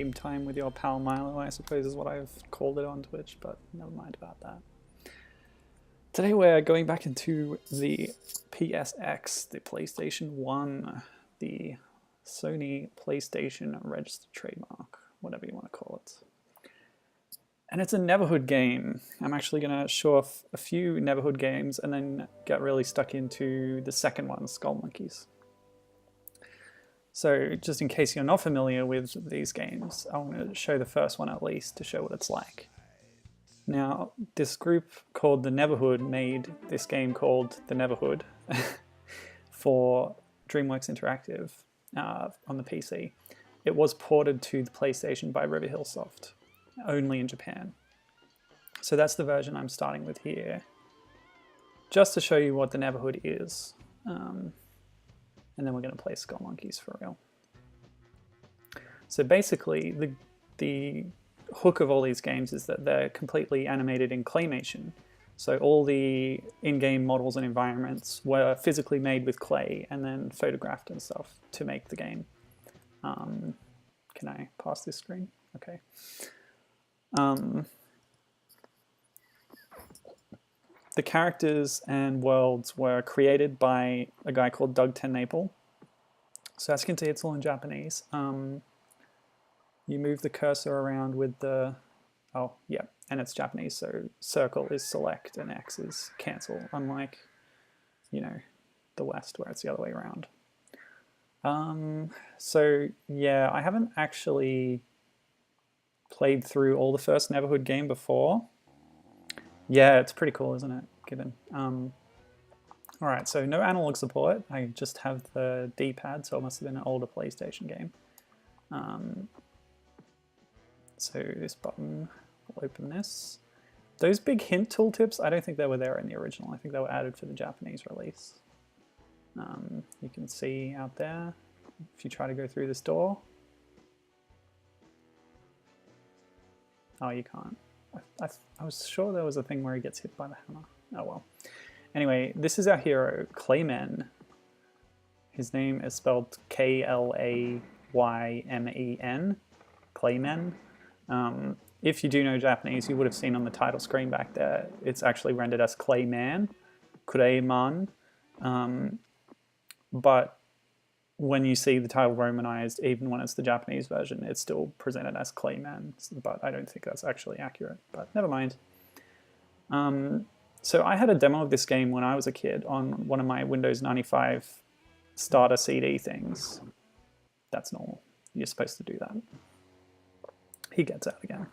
game time with your pal Milo, I suppose is what I've called it on Twitch, but never mind about that. Today we're going back into the PSX, the PlayStation 1, the Sony PlayStation registered trademark, whatever you want to call it. And it's a Neverhood game. I'm actually going to show off a few Neverhood games and then get really stuck into the second one, Skullmonkeys. So just in case you're not familiar with these games, I want to show the first one at least to show what it's like. Now, this group called the Neverhood made this game called the Neverhood for DreamWorks Interactive on the PC. It was ported to the PlayStation by Riverhill Soft, only in Japan. So that's the version I'm starting with here, just to show you what the Neverhood is. And then we're going to play Skullmonkeys for real. So basically, the hook of all these games is that they're completely animated in claymation. So all the in-game models and environments were physically made with clay and then photographed and stuff to make the game. Can I pass this screen? Okay. The characters and worlds were created by a guy called Doug TenNapel. So as you can see, it's all in Japanese. You move the cursor around with the, oh yeah, and it's Japanese, so circle is select and X is cancel, unlike, you know, the West where it's the other way around. So yeah, I haven't actually played through all the first Neverhood game before. Yeah, it's pretty cool, isn't it? Given. Alright, so no analog support. I just have the D-pad, so it must have been an older PlayStation game. So this button will open this. Those big hint tooltips, I don't think they were there in the original. I think they were added for the Japanese release. You can see out there, if you try to go through this door. Oh, you can't. I was sure there was a thing where he gets hit by the hammer. Oh well. Anyway, this is our hero, Klaymen. His name is spelled K-L-A-Y-M-E-N. Klaymen. If you do know Japanese, you would have seen on the title screen back there, it's actually rendered as Klayman, Klayman. But when you see the title romanized, even when it's the Japanese version, it's still presented as Klayman, but I don't think that's actually accurate, but never mind. So I had a demo of this game when I was a kid on one of my Windows 95 starter CD things. That's normal. You're supposed to do that. He gets out again.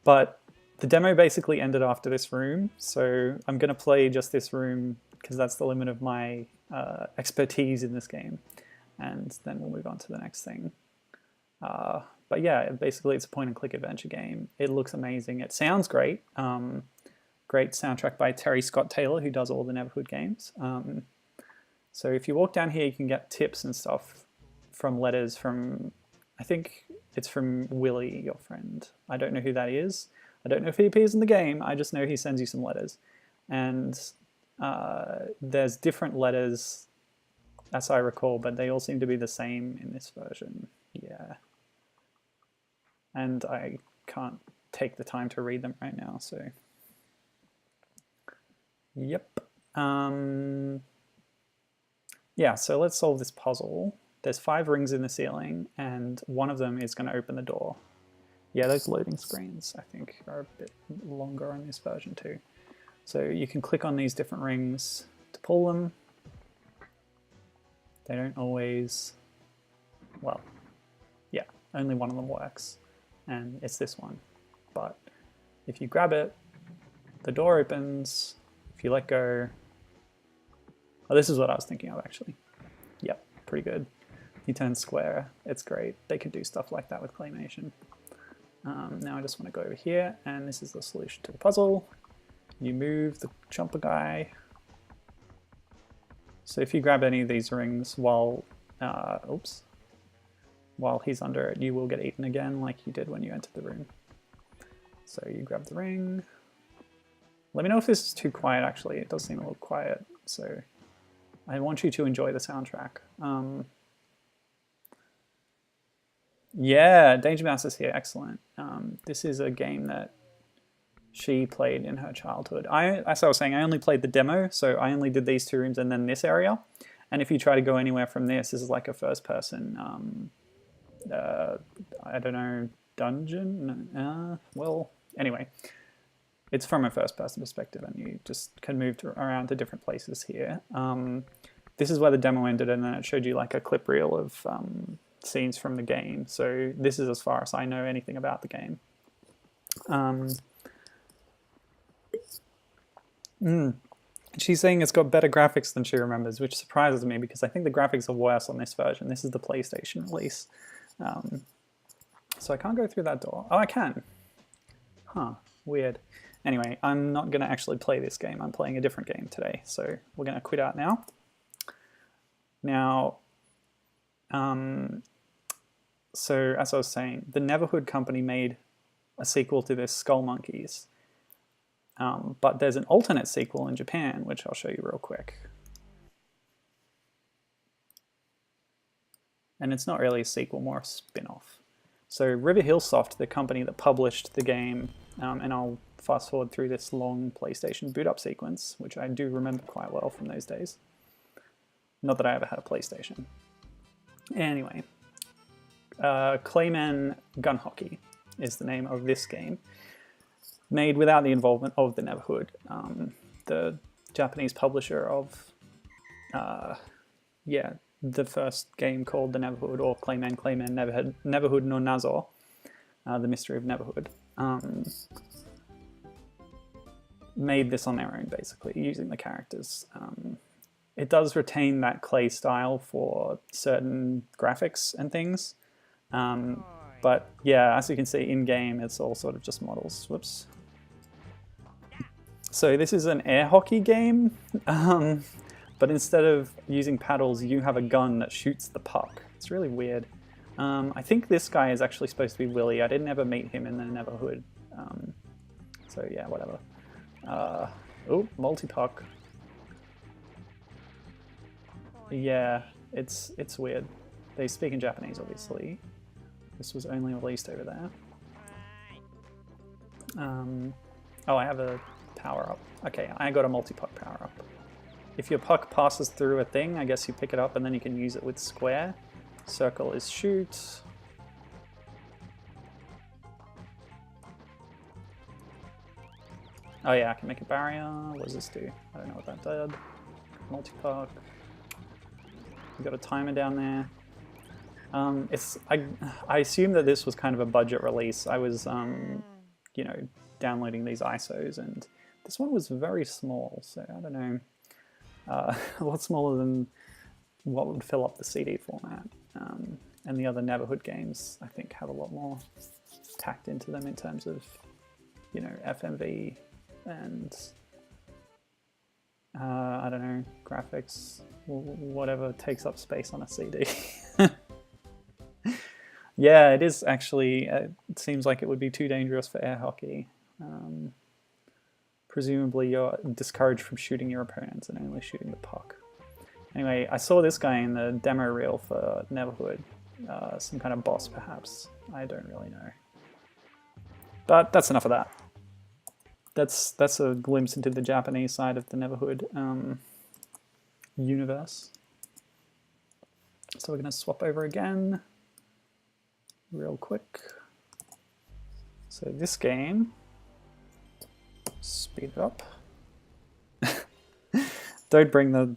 But the demo basically ended after this room, so I'm going to play just this room because that's the limit of my expertise in this game, and then we'll move on to the next thing. But yeah, basically it's a point-and-click adventure game. It looks amazing. It sounds great. Great soundtrack by Terry Scott Taylor, who does all the Neverhood games. So if you walk down here, you can get tips and stuff from letters from, I think it's from Willie, your friend. I don't know who that is. I don't know if he appears in the game. I just know he sends you some letters. And there's different letters, as I recall, but they all seem to be the same in this version. Yeah. And I can't take the time to read them right now, so. Yep. Yeah, so let's solve this puzzle. There's 5 rings in the ceiling, and one of them is going to open the door. Yeah, those loading screens, I think, are a bit longer on this version too. So you can click on these different rings to pull them. They don't always, well, yeah, only one of them works, and it's this one. But if you grab it, the door opens. If you let go, oh, this is what I was thinking of actually. Yep, pretty good. You turn square, it's great. They could do stuff like that with claymation. Now I just want to go over here, and this is the solution to the puzzle. You move the jumper guy. So if you grab any of these rings while, while he's under it, you will get eaten again like you did when you entered the room. So you grab the ring. Let me know if this is too quiet actually, it does seem a little quiet. So I want you to enjoy the soundtrack. Yeah, Danger Mouse is here. Excellent. This is a game that she played in her childhood. As I was saying, I only played the demo, so I only did these two rooms and then this area. And if you try to go anywhere from this is like a first-person, I don't know, dungeon? Well, anyway. It's from a first-person perspective, and you just can move around to different places here. This is where the demo ended, and then it showed you like a clip reel of scenes from the game. So this is as far as I know anything about the game. She's saying it's got better graphics than she remembers, which surprises me because I think the graphics are worse on this version. This is the PlayStation release. So I can't go through that door. Oh, I can. Huh, weird. Anyway, I'm not going to actually play this game. I'm playing a different game today. So we're going to quit out now. Now, so as I was saying, the Neverhood company made a sequel to this, Skullmonkeys. But there's an alternate sequel in Japan, which I'll show you real quick. And it's not really a sequel, more a spin-off. So River Hill Soft, the company that published the game, and I'll fast forward through this long PlayStation boot up sequence, which I do remember quite well from those days. Not that I ever had a PlayStation. Anyway, Klaymen Gun-Hockey is the name of this game, made without the involvement of the Neverhood, the Japanese publisher of, the first game called the Neverhood, or Klaymen Neverhood no Nazo, the Mystery of Neverhood. Made this on their own, basically, using the characters. It does retain that clay style for certain graphics and things. But yeah, as you can see in-game, it's all sort of just models. Whoops. So this is an air hockey game, but instead of using paddles, you have a gun that shoots the puck. It's really weird. I think this guy is actually supposed to be Willy. I didn't ever meet him in the Neverhood. So yeah, whatever. Oh, multi-puck. Yeah, it's weird. They speak in Japanese, obviously. This was only released over there. Oh, I have a power-up. Okay, I got a multi-puck power-up. If your puck passes through a thing, I guess you pick it up and then you can use it with square. Circle is shoot. Oh yeah, I can make a barrier. What does this do? I don't know what that did. Multi-puck. We've got a timer down there. I assume that this was kind of a budget release. I was, you know, downloading these ISOs, and this one was very small, so I don't know. A lot smaller than what would fill up the CD format. And the other Neverhood games, I think, have a lot more tacked into them in terms of, you know, FMV and, I don't know, graphics, whatever takes up space on a CD. Yeah, it is actually, it seems like it would be too dangerous for air hockey. Presumably you're discouraged from shooting your opponents and only shooting the puck. Anyway, I saw this guy in the demo reel for Neverhood. Some kind of boss, perhaps. I don't really know. But that's enough of that. That's a glimpse into the Japanese side of the Neverhood universe. So we're going to swap over again real quick. So this game, speed it up. Don't bring the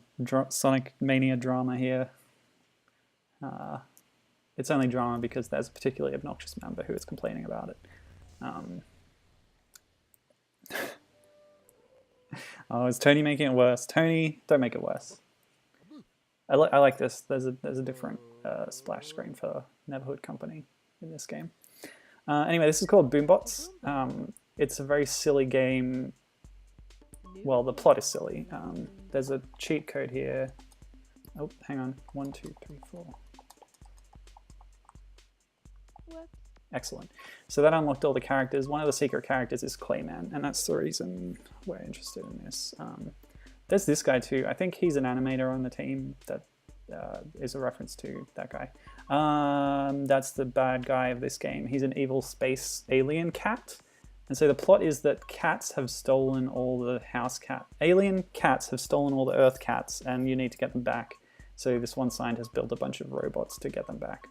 Sonic Mania drama here. It's only drama because there's a particularly obnoxious member who is complaining about it. Oh, is Tony making it worse? Tony, don't make it worse. I like this. There's a different splash screen for Neverhood Company in this game. Anyway, this is called Boombots. It's a very silly game. Well, the plot is silly. There's a cheat code here. Oh, hang on. 1, 2, 3, 4. What? Excellent. So that unlocked all the characters. One of the secret characters is Klaymen, and that's the reason we're interested in this. There's this guy too. I think he's an animator on the team that is a reference to that guy. That's the bad guy of this game. He's an evil space alien cat. And so the plot is that cats have stolen all the house cat. Alien cats have stolen all the Earth cats, and you need to get them back. So this one scientist built a bunch of robots to get them back.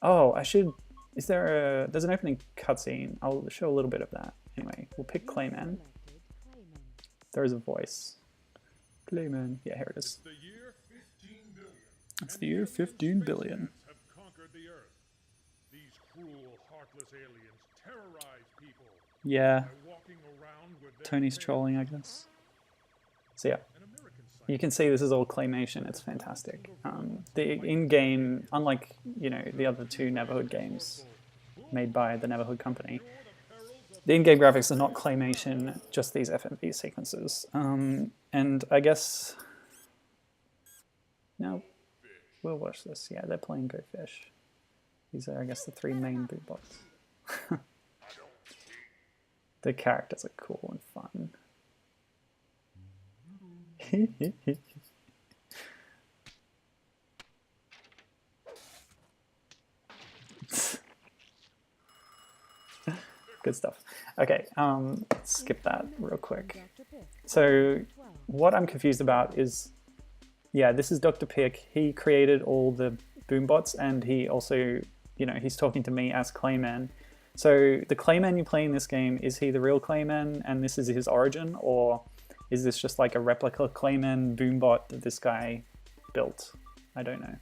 Oh, I should... Is there a... There's an opening cutscene. I'll show a little bit of that. Anyway, we'll pick Klaymen. There is a voice. Klaymen. Yeah, here it is. It's the year 15 billion. Have conquered the Earth. These cruel, heartless aliens terrorize people. Yeah. Walking around with their Tony's trolling, I guess. So yeah. You can see this is all claymation. It's fantastic. The in-game, unlike the other two Neverhood games made by the Neverhood company, the in-game graphics are not claymation, just these FMV sequences. And I guess now we'll watch this. Yeah, they're playing Go Fish. These are, I guess, the three main Boombots. The characters are cool and fun. Good stuff. Okay, skip that real quick. So what I'm confused about is, yeah, this is Dr. Pick. He created all the Boombots, and he also, he's talking to me as Klaymen. So the Klaymen you play in this game, is he the real Klaymen and this is his origin, or is this just like a replica Klaymen Boombot that this guy built? I don't know.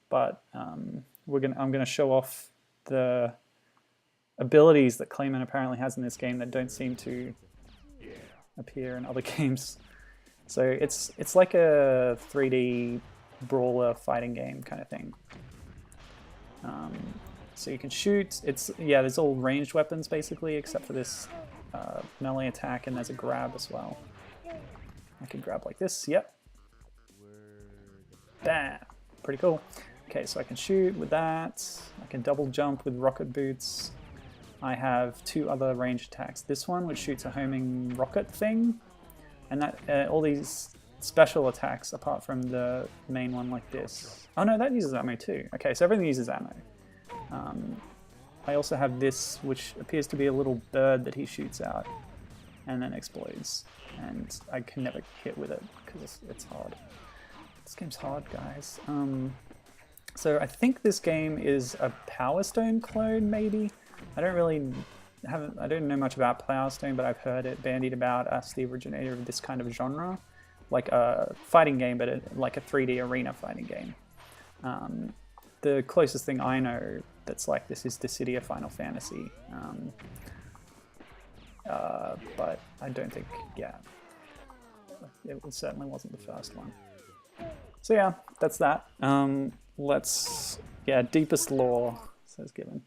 But I'm gonna show off the abilities that Klaymen apparently has in this game that don't seem to appear in other games. So it's like a 3D brawler fighting game kind of thing. So you can shoot. There's all ranged weapons basically, except for this melee attack, and there's a grab as well. I can grab like this. Yep. Bam. Pretty cool. Okay, so I can shoot with that. I can double jump with rocket boots. I have two other ranged attacks. This one, which shoots a homing rocket thing, and that all these special attacks, apart from the main one like this. Oh no, that uses ammo too. Okay, so everything uses ammo. I also have this, which appears to be a little bird that he shoots out and then explodes. And I can never hit with it because it's hard. This game's hard, guys. So I think this game is a Power Stone clone, maybe. I don't know much about Power Stone, but I've heard it bandied about as the originator of this kind of genre, like a fighting game, but like a 3D arena fighting game. The closest thing I know that's like this is Dissidia Final Fantasy. But I don't think, it certainly wasn't the first one. So yeah, that's that. Deepest lore, says Given.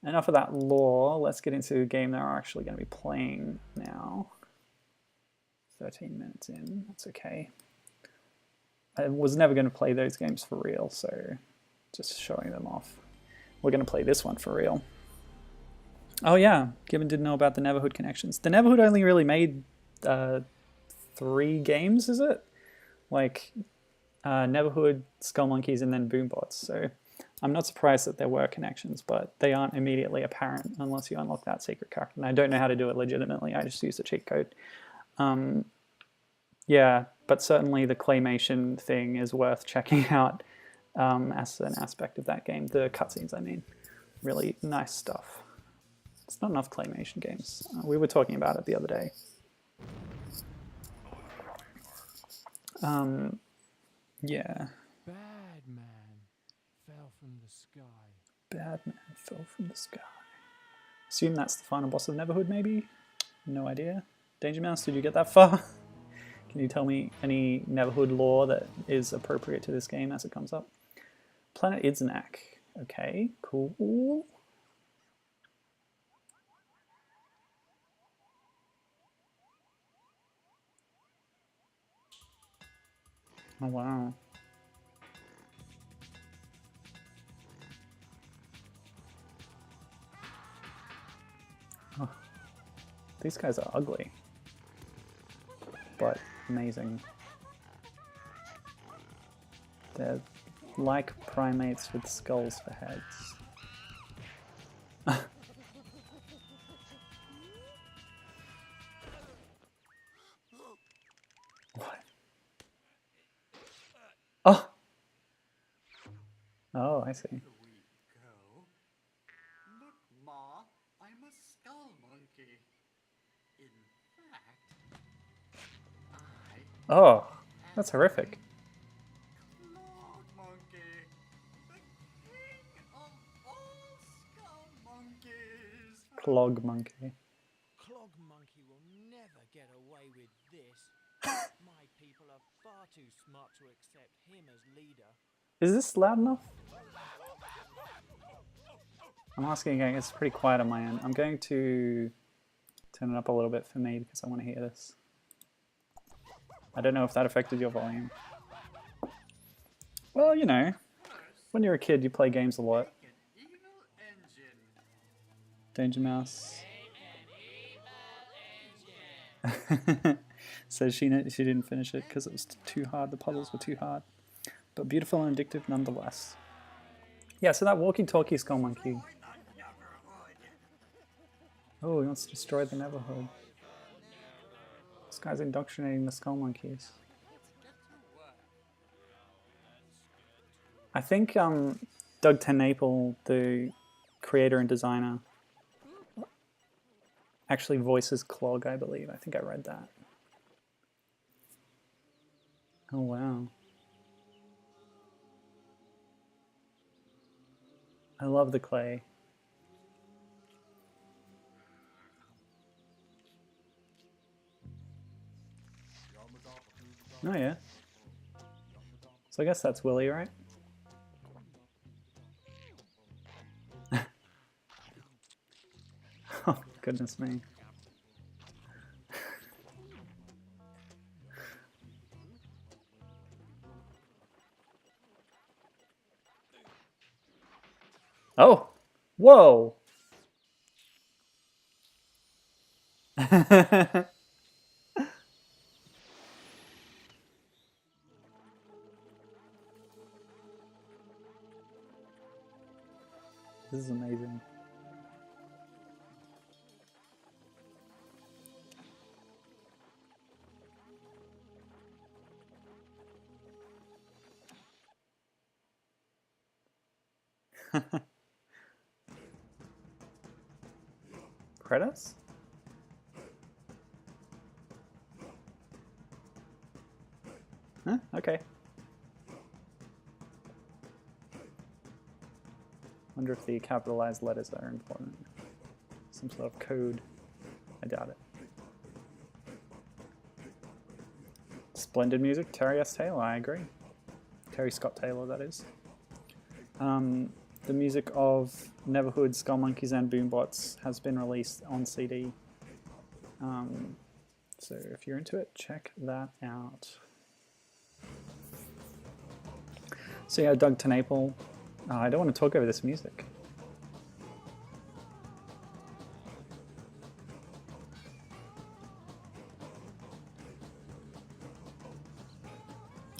Enough of that lore, let's get into a game that we're actually going to be playing now. 13 minutes in, that's okay. I was never going to play those games for real, so just showing them off. We're going to play this one for real. Oh yeah, Given didn't know about the Neverhood connections. The Neverhood only really made 3 games, is it? Like Neverhood, Skullmonkeys, and then Boombots. So I'm not surprised that there were connections, but they aren't immediately apparent unless you unlock that secret character. And I don't know how to do it legitimately. I just use a cheat code. Yeah, but certainly the claymation thing is worth checking out as an aspect of that game. The cutscenes, I mean. Really nice stuff. It's not enough claymation games. We were talking about it the other day. Yeah. Bad man fell from the sky. Bad man fell from the sky. Assume that's the final boss of Neverhood, maybe? No idea. Danger Mouse, did you get that far? Can you tell me any Neverhood lore that is appropriate to this game as it comes up? Planet Idzenak. Okay, cool. Oh wow. Oh, these guys are ugly, but amazing. They're like primates with skulls for heads. What? Oh! Oh, I see. Here we go. Look, Ma, I'm a skull monkey. In fact, I Oh, that's horrific. Clog Monkey, the king of all skull monkeys. Clog monkey. Clog Monkey will never get away with this. My people are far too smart to accept him as leader. Is this loud enough? I'm asking again, it's pretty quiet on my end. I'm going to turn it up a little bit for me because I want to hear this. I don't know if that affected your volume. Well, you know, when you're a kid, you play games a lot. An evil engine. Danger Mouse. So she didn't finish it because it was too hard. The puzzles were too hard, but beautiful and addictive nonetheless. Yeah, so that walkie-talkie skull monkey. Oh, he wants to destroy the Neverhood. This guy's indoctrinating the skull monkeys. I think Doug TenNapel, the creator and designer, actually voices Clog, I believe. I think I read that. Oh, wow. I love the clay. Oh, yeah. So I guess that's Willy, right? Oh, goodness me. Oh! Whoa! This is amazing. Credits? Huh? Okay. Wonder if the capitalized letters are important. Some sort of code. I doubt it. Splendid music, Terry S. Taylor, I agree. Terry Scott Taylor, that is. The music of Neverhood, Skullmonkeys, and Boombots has been released on CD. So if you're into it, check that out. So yeah, Doug TenNapel. I don't want to talk over this music.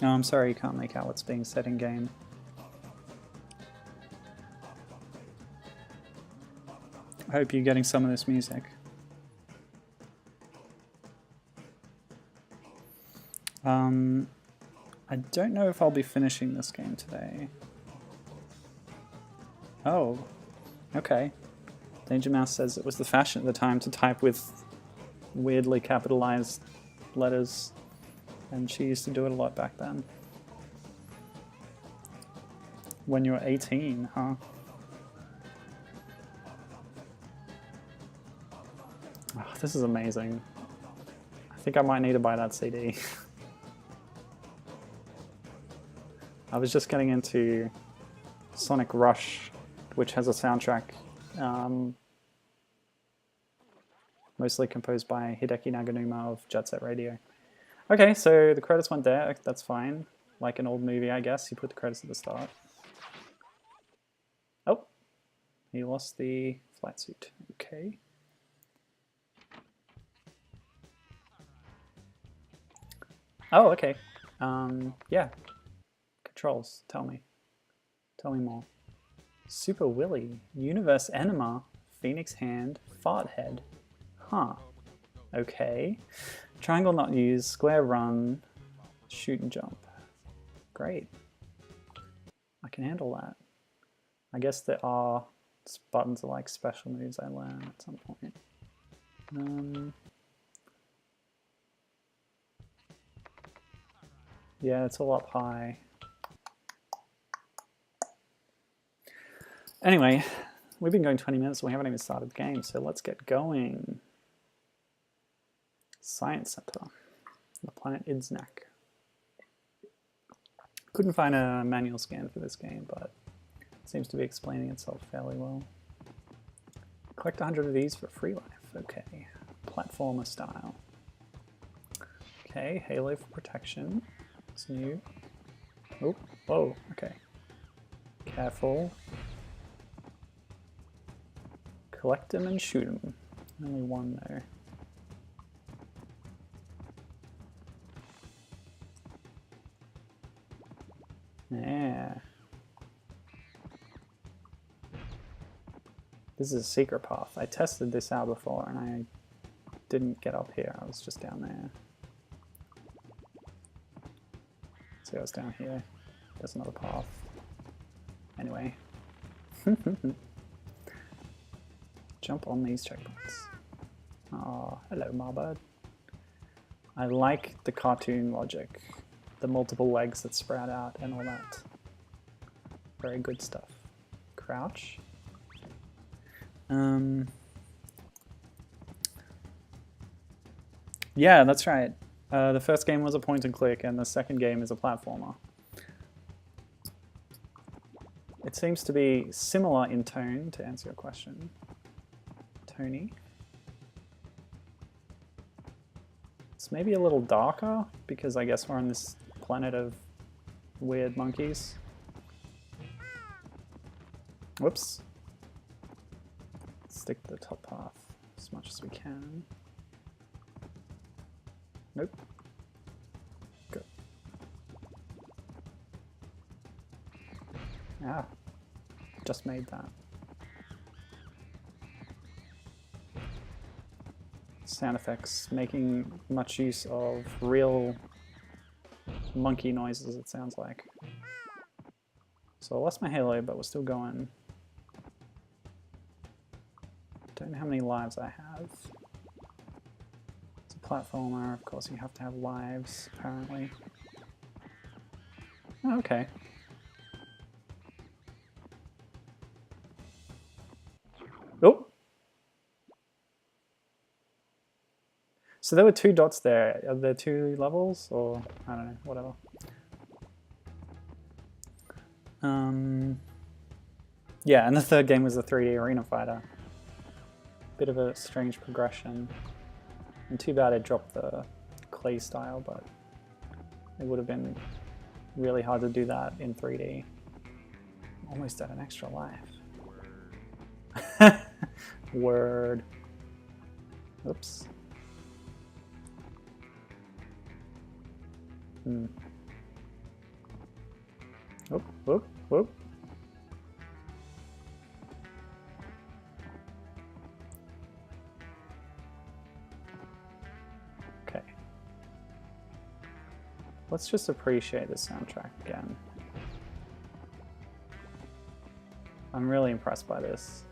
Oh, I'm sorry you can't make out what's being said in game. I hope you're getting some of this music. I don't know if I'll be finishing this game today. Oh, okay. Danger Mouse says it was the fashion at the time to type with weirdly capitalized letters, and she used to do it a lot back then. When you were 18, huh? Oh, this is amazing. I think I might need to buy that CD. I was just getting into Sonic Rush, which has a soundtrack mostly composed by Hideki Naganuma of Jet Set Radio. Okay, so the credits went there. That's fine. Like an old movie, I guess. You put the credits at the start. Oh, he lost the flight suit. Okay. Oh, okay. Yeah. Trolls, tell me. Tell me more. Super Willy, Universe Enema, Phoenix Hand, Fart Head. Huh. Okay. Triangle not used, square run, shoot and jump. Great. I can handle that. I guess there are buttons are like special moves I learn at some point. Yeah, it's all up high. Anyway, we've been going 20 minutes and we haven't even started the game, so let's get going. Science Center, the planet Idznak. Couldn't find a manual scan for this game, but it seems to be explaining itself fairly well. Collect 100 of these for free life. Okay. Platformer style. Okay, halo for protection. It's new. Oh, whoa, okay. Careful. Collect them and shoot them. Only one there. Yeah. This is a secret path. I tested this out before and I didn't get up here. I was just down there. See, I was down here. There's another path. Anyway. Jump on these checkpoints. Oh, hello, Marbird. I like the cartoon logic. The multiple legs that sprout out and all that. Very good stuff. Crouch. Yeah, that's right. The first game was a point and click and the second game is a platformer. It seems to be similar in tone, to answer your question. Tony. It's maybe a little darker because I guess we're on this planet of weird monkeys. Whoops. Stick to the top path as much as we can. Nope. Go. Ah. Just made that. Sound effects, making much use of real monkey noises, it sounds like. So I lost my halo, but we're still going. Don't know how many lives I have. It's a platformer, of course you have to have lives, apparently. Oh, okay. Oh! So there were 2 dots there. Are there 2 levels? Or, I don't know, whatever. Yeah, and the third game was the 3D Arena Fighter. Bit of a strange progression. And too bad it dropped the clay style, but it would have been really hard to do that in 3D. Almost at an extra life. Word. Oops. Whoop, whoop, whoop. Okay. Let's just appreciate the soundtrack again. I'm really impressed by this.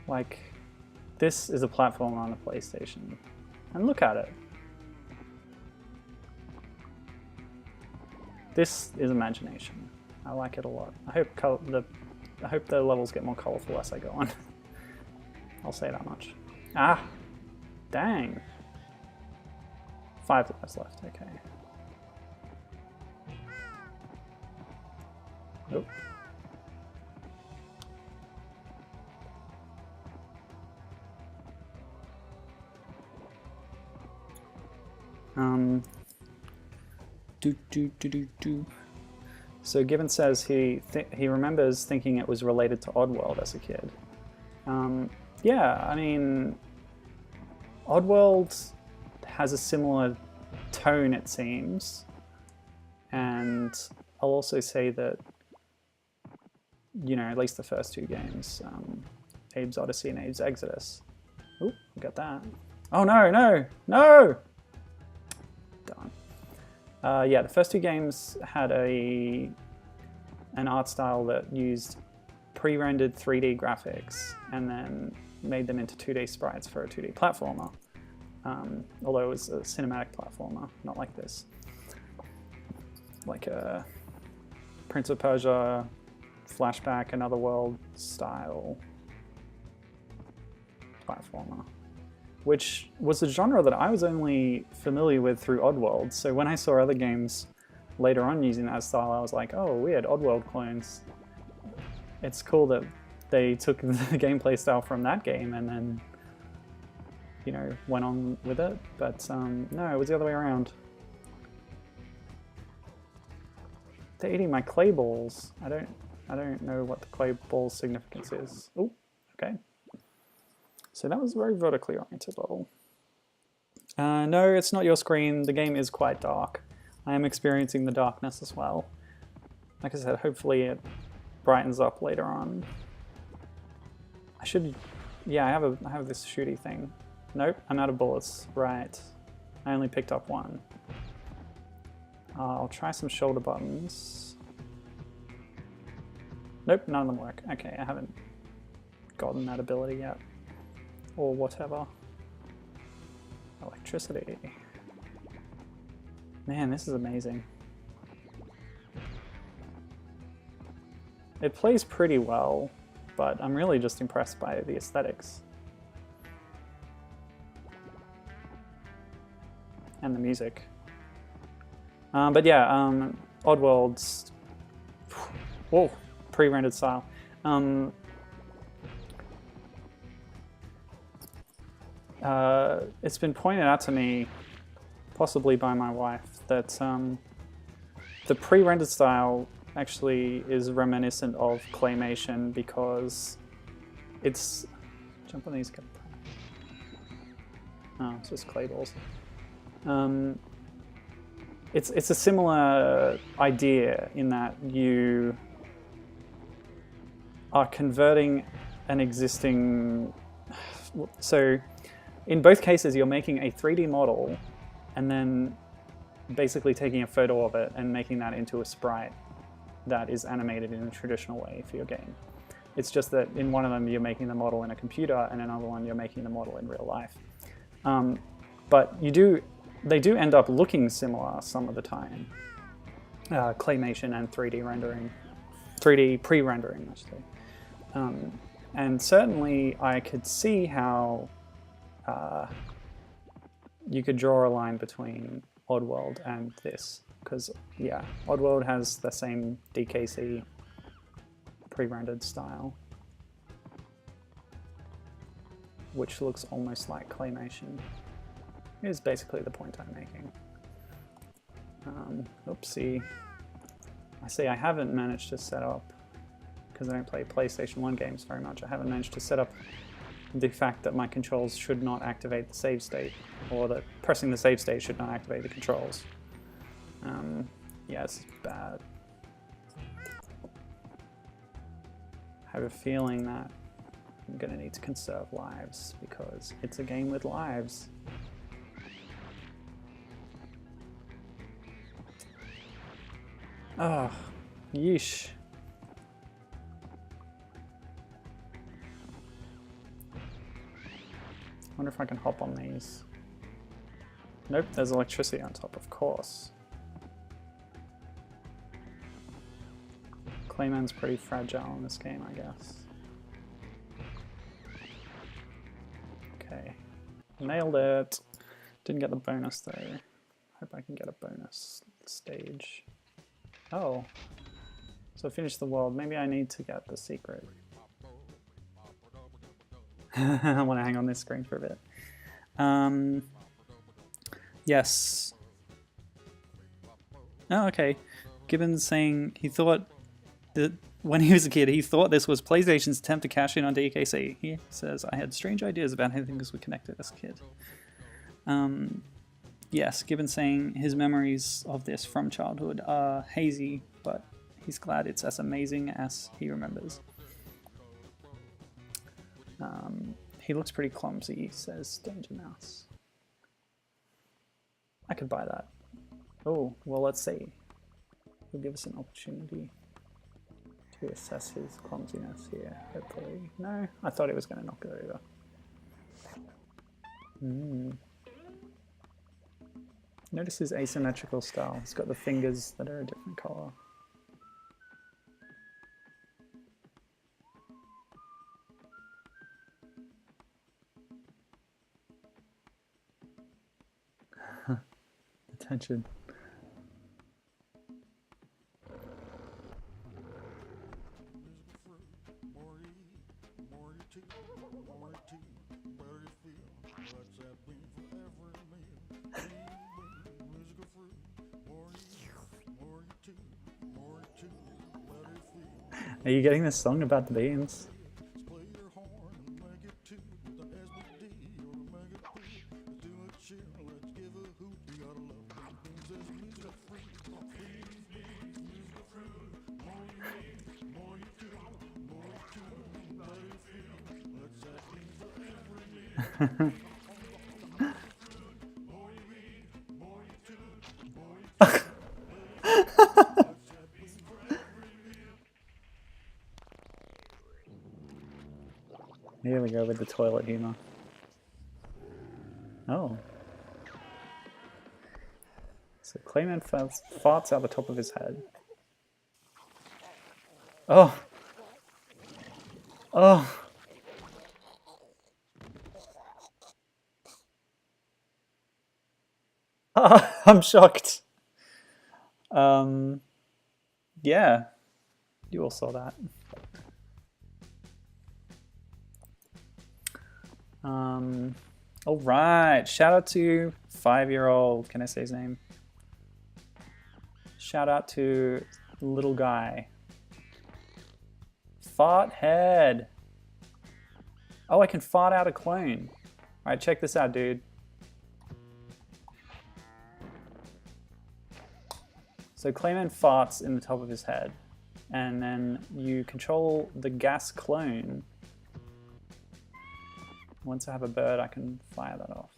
Like, this is a platform on a PlayStation. And look at it. This is imagination. I like it a lot. I hope the levels get more colorful as I go on. I'll say that much. Ah! Dang! 5 lives left, okay. Nope. So Gibbon says he remembers thinking it was related to Oddworld as a kid. Yeah, I mean, Oddworld has a similar tone, it seems, and I'll also say that, you know, at least the first two games, Abe's Odyssey and Abe's Exodus. Ooh, got that. Oh no, no, no! Darn. Yeah, the first two games had an art style that used pre-rendered 3D graphics and then made them into 2D sprites for a 2D platformer. Although it was a cinematic platformer, not like this. Like a Prince of Persia, Flashback, Another World style platformer, which was a genre that I was only familiar with through Oddworld. So when I saw other games later on using that style, I was like, oh, weird, Oddworld clones. It's cool that they took the gameplay style from that game and then, you know, went on with it. But no, it was the other way around. They're eating my clay balls. I don't know what the clay ball's significance is. Oh, okay. So that was a very vertically oriented level. No, it's not your screen. The game is quite dark. I am experiencing the darkness as well. Like I said, hopefully it brightens up later on. I should, yeah, I have this shooty thing. Nope, I'm out of bullets. Right, I only picked up one. I'll try some shoulder buttons. Nope, none of them work. Okay, I haven't gotten that ability yet. Or whatever. Electricity. Man, this is amazing. It plays pretty well, but I'm really just impressed by the aesthetics. And the music. But yeah, Oddworld's... Whoa, pre-rendered style. It's been pointed out to me, possibly by my wife, that the pre-rendered style actually is reminiscent of claymation because it's... Jump on these. Oh, it's just clay balls. It's a similar idea in that you are converting an existing... So in both cases, you're making a 3D model and then basically taking a photo of it and making that into a sprite that is animated in a traditional way for your game. It's just that in one of them, you're making the model in a computer, and another one, you're making the model in real life. But they do end up looking similar some of the time. Claymation and 3D rendering. 3D pre-rendering, I should say. And certainly I could see how you could draw a line between Oddworld and this. Because, yeah, Oddworld has the same DKC pre-rendered style, which looks almost like claymation. Is basically the point I'm making. Oopsie. I see I haven't managed to set up, because I don't play PlayStation 1 games very much, I haven't managed to set up the fact that my controls should not activate the save state, or that pressing the save state should not activate the controls. Yeah, it's bad. I have a feeling that I'm gonna need to conserve lives, because it's a game with lives. Oh, yeesh. I wonder if I can hop on these. Nope, there's electricity on top, of course. Klaymen's pretty fragile in this game, I guess. Okay, nailed it. Didn't get the bonus though. Hope I can get a bonus stage. Oh, so finish the world. Maybe I need to get the secret. I want to hang on this screen for a bit. Yes. Oh, okay. Gibbons saying he thought that when he was a kid, he thought this was PlayStation's attempt to cash in on DKC. He says, I had strange ideas about how things were connected as a kid. Yes, Gibbon saying his memories of this from childhood are hazy, but he's glad it's as amazing as he remembers. He looks pretty clumsy, says Danger Mouse. I could buy that. Oh, well, let's see. He'll give us an opportunity to assess his clumsiness here, hopefully. No, I thought he was going to knock it over. Notice his asymmetrical style. He's got the fingers that are a different color. Attention. Are you getting this song about the beans? Here we go with the toilet humor. Oh. So Klaymen farts out the top of his head. Oh. Oh. I'm shocked. Yeah. You all saw that. All right. Shout out to 5-year-old. Can I say his name? Shout out to little guy. Fart head. Oh, I can fart out a clone. All right, check this out, dude. So Klaymen farts in the top of his head, and then you control the gas clone. Once I have a bird, I can fire that off,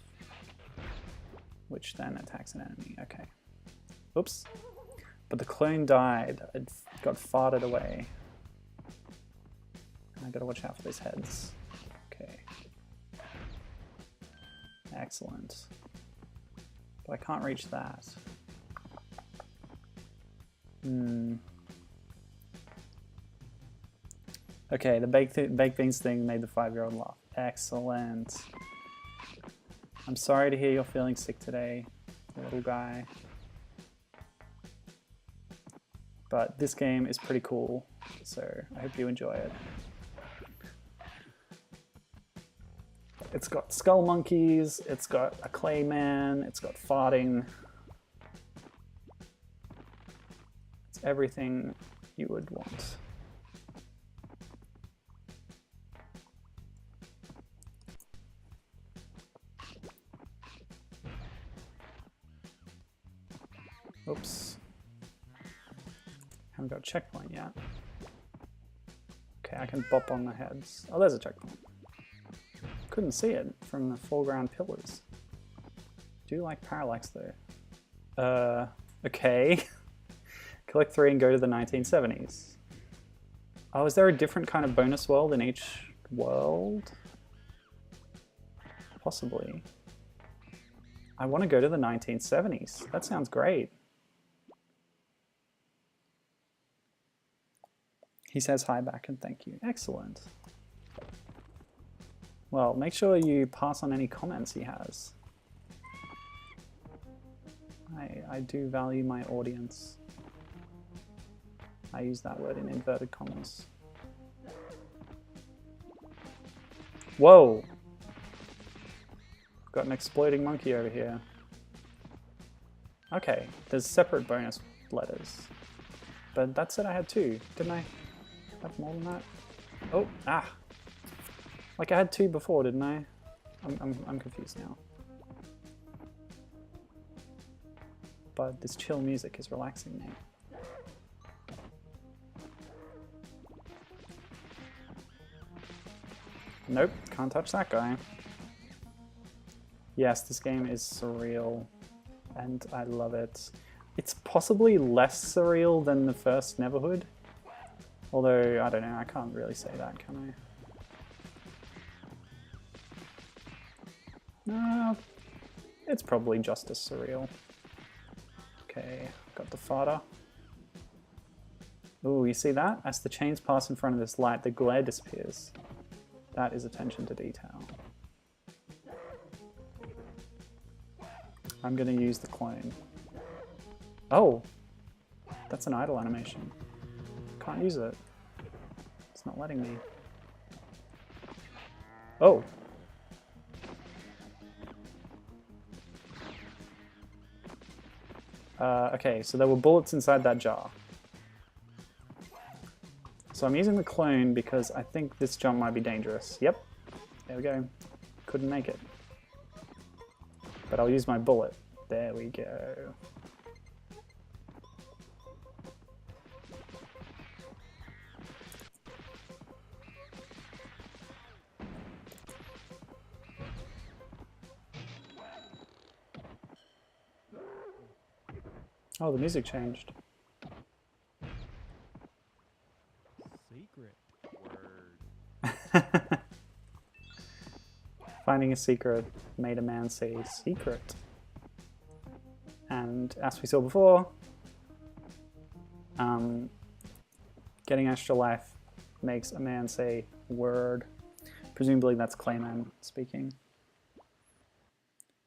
which then attacks an enemy. Okay. Oops. But the clone died. It got farted away. I gotta watch out for these heads. Okay. Excellent. But I can't reach that. Okay, the baked beans thing made the 5-year-old laugh. Excellent. I'm sorry to hear you're feeling sick today, little guy. But this game is pretty cool, so I hope you enjoy it. It's got Skullmonkeys, it's got a Klayman, it's got farting. It's everything you would want. Oops. Haven't got a checkpoint yet. Okay, I can bop on the heads. Oh, there's a checkpoint. Couldn't see it from the foreground pillars. Do like parallax though. Okay. Collect 3 and go to the 1970s. Oh, is there a different kind of bonus world in each world? Possibly. I want to go to the 1970s. That sounds great. He says hi back and thank you. Excellent. Well, make sure you pass on any comments he has. I do value my audience. I use that word in inverted commas. Whoa! Got an exploding monkey over here. Okay, there's separate bonus letters. But that said I had 2, didn't I? have more than that? Oh, ah! Like I had 2 before, didn't I? I'm confused now. But this chill music is relaxing me. Nope, can't touch that guy. Yes, this game is surreal, and I love it. It's possibly less surreal than the first Neverhood. Although, I don't know, I can't really say that, can I? No, it's probably just as surreal. Okay, got the fodder. Ooh, you see that? As the chains pass in front of this light, the glare disappears. That is attention to detail. I'm going to use the clone. Oh! That's an idle animation. Can't use it. It's not letting me. Oh! Okay, so there were bullets inside that jar. So I'm using the clone because I think this jump might be dangerous. Yep, there we go. Couldn't make it. But I'll use my bullet. There we go. Oh, the music changed. Secret. Finding a secret made a man say secret. And as we saw before, getting extra life makes a man say word. Presumably that's Klaymen speaking.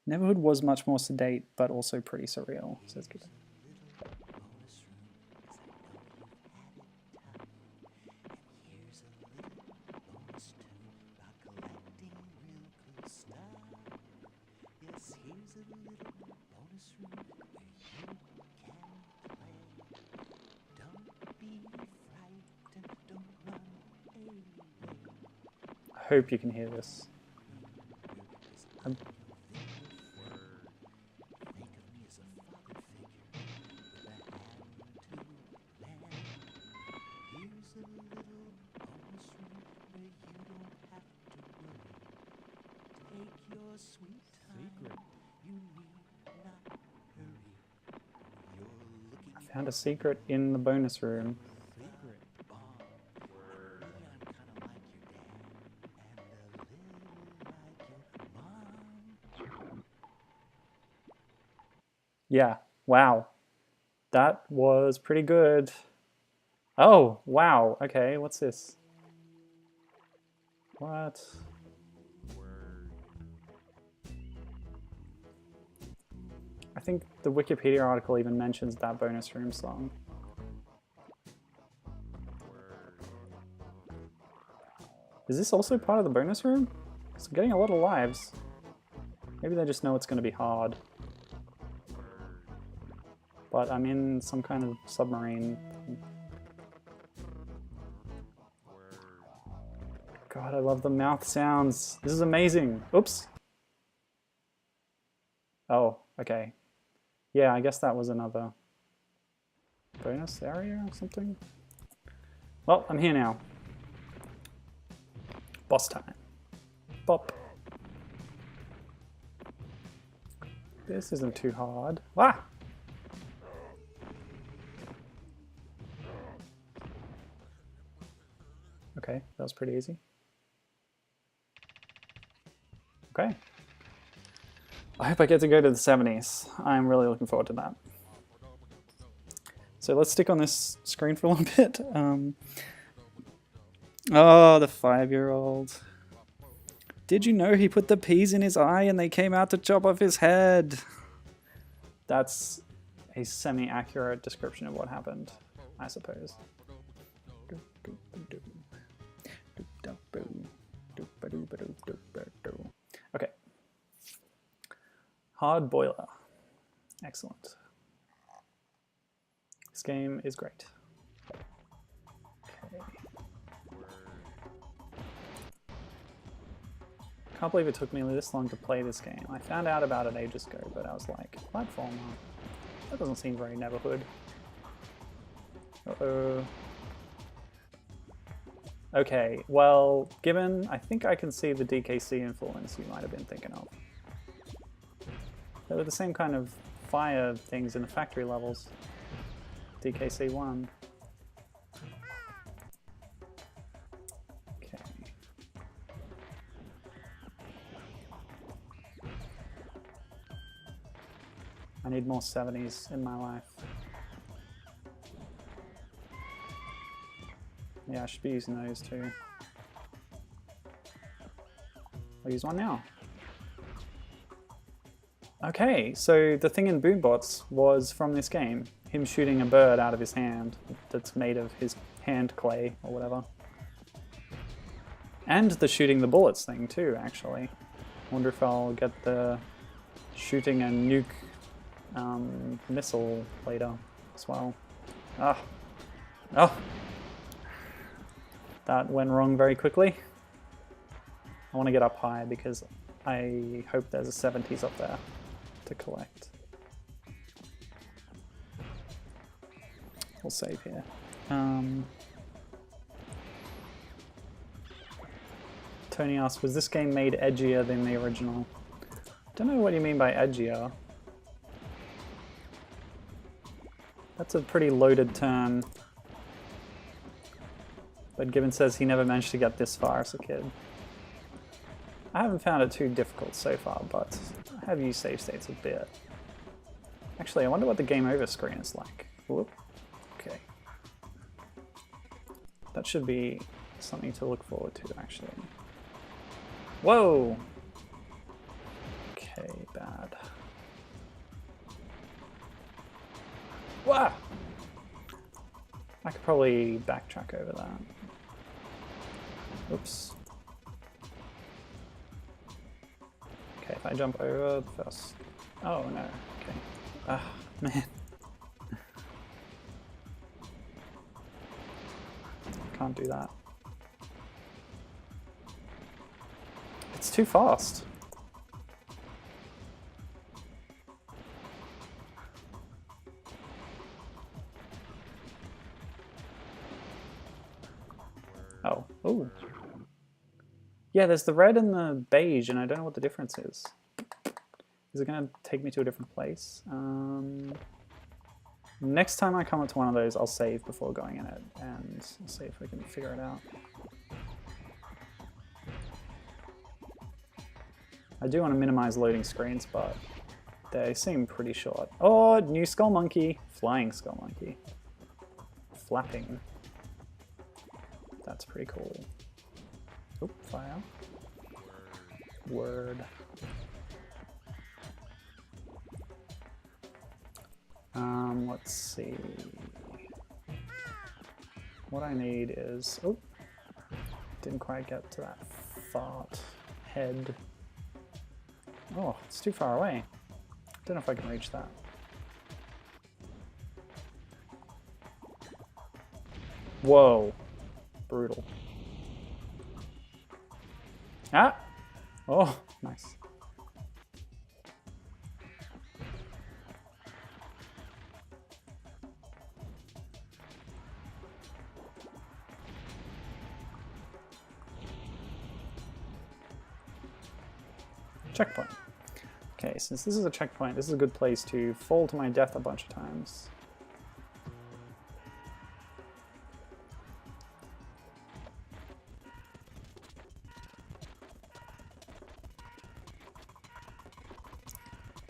Neverhood was much more sedate, but also pretty surreal, says Gibbon. I hope you can hear this. I found a secret in the bonus room. Yeah, wow. That was pretty good. Oh, wow. Okay, what's this? What? I think the Wikipedia article even mentions that bonus room song. Is this also part of the bonus room? I'm getting a lot of lives. Maybe they just know it's going to be hard. But I'm in some kind of submarine. God, I love the mouth sounds. This is amazing. Oops. Oh, okay. Yeah, I guess that was another bonus area or something. Well, I'm here now. Boss time. Bop. This isn't too hard. Ah! Okay, that was pretty easy. Okay. I hope I get to go to the 70s. I'm really looking forward to that. So let's stick on this screen for a little bit. Oh, the 5-year-old. Did you know he put the peas in his eye and they came out to chop off his head? That's a semi-accurate description of what happened, I suppose. Okay. Hard boiler. Excellent. This game is great. Okay. Can't believe it took me this long to play this game. I found out about it ages ago, but I was like, platformer? That doesn't seem very Neverhood. Uh-oh. Okay, well, given, I think I can see the DKC influence you might have been thinking of. They were the same kind of fire things in the factory levels. DKC 1. Okay. I need more 70s in my life. Yeah, I should be using those too. I'll use one now. Okay, so the thing in Boombots was from this game. Him shooting a bird out of his hand that's made of his hand clay or whatever. And the shooting the bullets thing too, actually. Wonder if I'll get the shooting a nuke missile later as well. Ah. Oh! That went wrong very quickly. I want to get up high because I hope there's a 70s up there to collect. We'll save here. Tony asks, was this game made edgier than the original? Don't know what you mean by edgier. That's a pretty loaded term. But Gibbon says he never managed to get this far as a kid. I haven't found it too difficult so far, but I have used save states a bit. Actually, I wonder what the game over screen is like. Whoop. Okay. That should be something to look forward to, actually. Whoa! Okay, bad. Wow! I could probably backtrack over that. Oops. Okay, if I jump over the first... Oh, no. Okay. Ah, man. Can't do that. It's too fast. Oh. Ooh. Yeah, there's the red and the beige, and I don't know what the difference is. Is it going to take me to a different place? Next time I come up to one of those, I'll save before going in it, and we'll see if we can figure it out. I do want to minimize loading screens, but they seem pretty short. Oh, new Skullmonkey! Flying Skullmonkey. Flapping. That's pretty cool. Oop, fire. Word. Let's see. What I need is... Oh! Didn't quite get to that fart head. Oh, it's too far away. Don't know if I can reach that. Whoa. Brutal. Ah! Oh, nice. Checkpoint. Okay, since this is a checkpoint, this is a good place to fall to my death a bunch of times.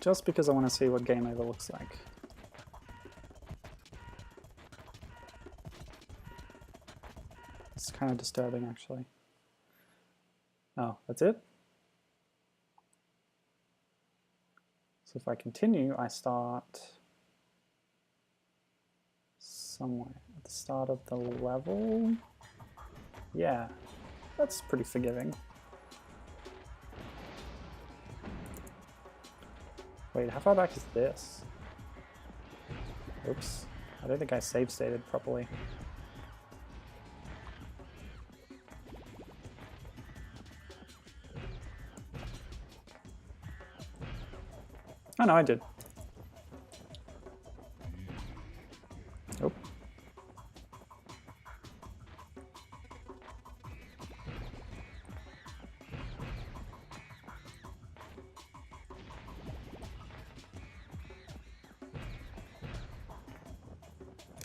Just because I want to see what game over looks like. It's kind of disturbing, actually. Oh, that's it? So if I continue, I start somewhere at the start of the level. Yeah, that's pretty forgiving. Wait, how far back is this? Oops, I don't think I save stated properly. Oh no, I did. Nope.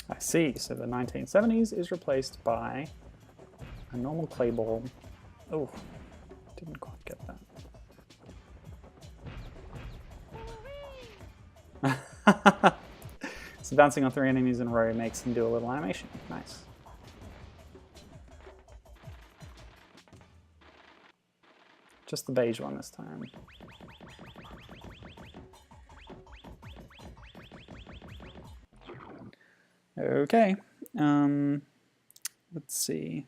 I see, so the 1970s is replaced by a normal clay ball. Oh, didn't quite get that. So bouncing on 3 enemies in a row makes them do a little animation. Nice. Just the beige one this time. Okay. Let's see.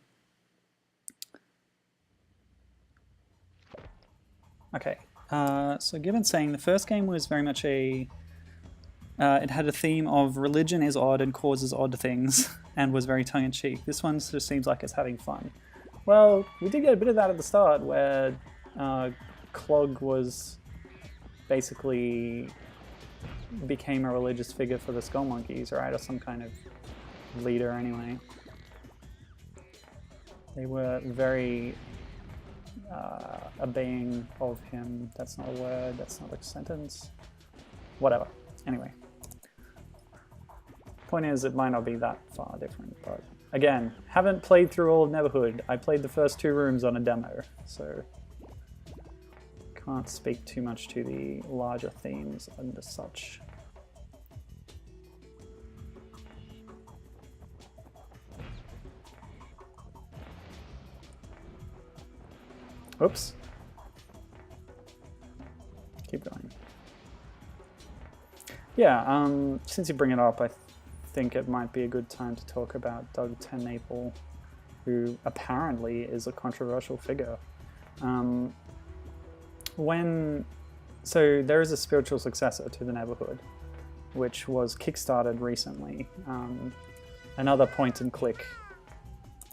Okay. So given saying the first game was very much a... it had a theme of religion is odd and causes odd things, and was very tongue-in-cheek. This one just seems like it's having fun. Well, we did get a bit of that at the start, where Clog was basically became a religious figure for the Skullmonkeys, right? Or some kind of leader anyway. They were very obeying of him. That's not a word, that's not a sentence. Whatever. Anyway. Point is, it might not be that far different, but again, haven't played through all of Neverhood. I played the first 2 rooms on a demo, so can't speak too much to the larger themes and as such. Oops. Keep going. Yeah, since you bring it up, I think it might be a good time to talk about Doug TenNapel, who apparently is a controversial figure. So there is a spiritual successor to the Neverhood, which was kickstarted recently. Another point-and-click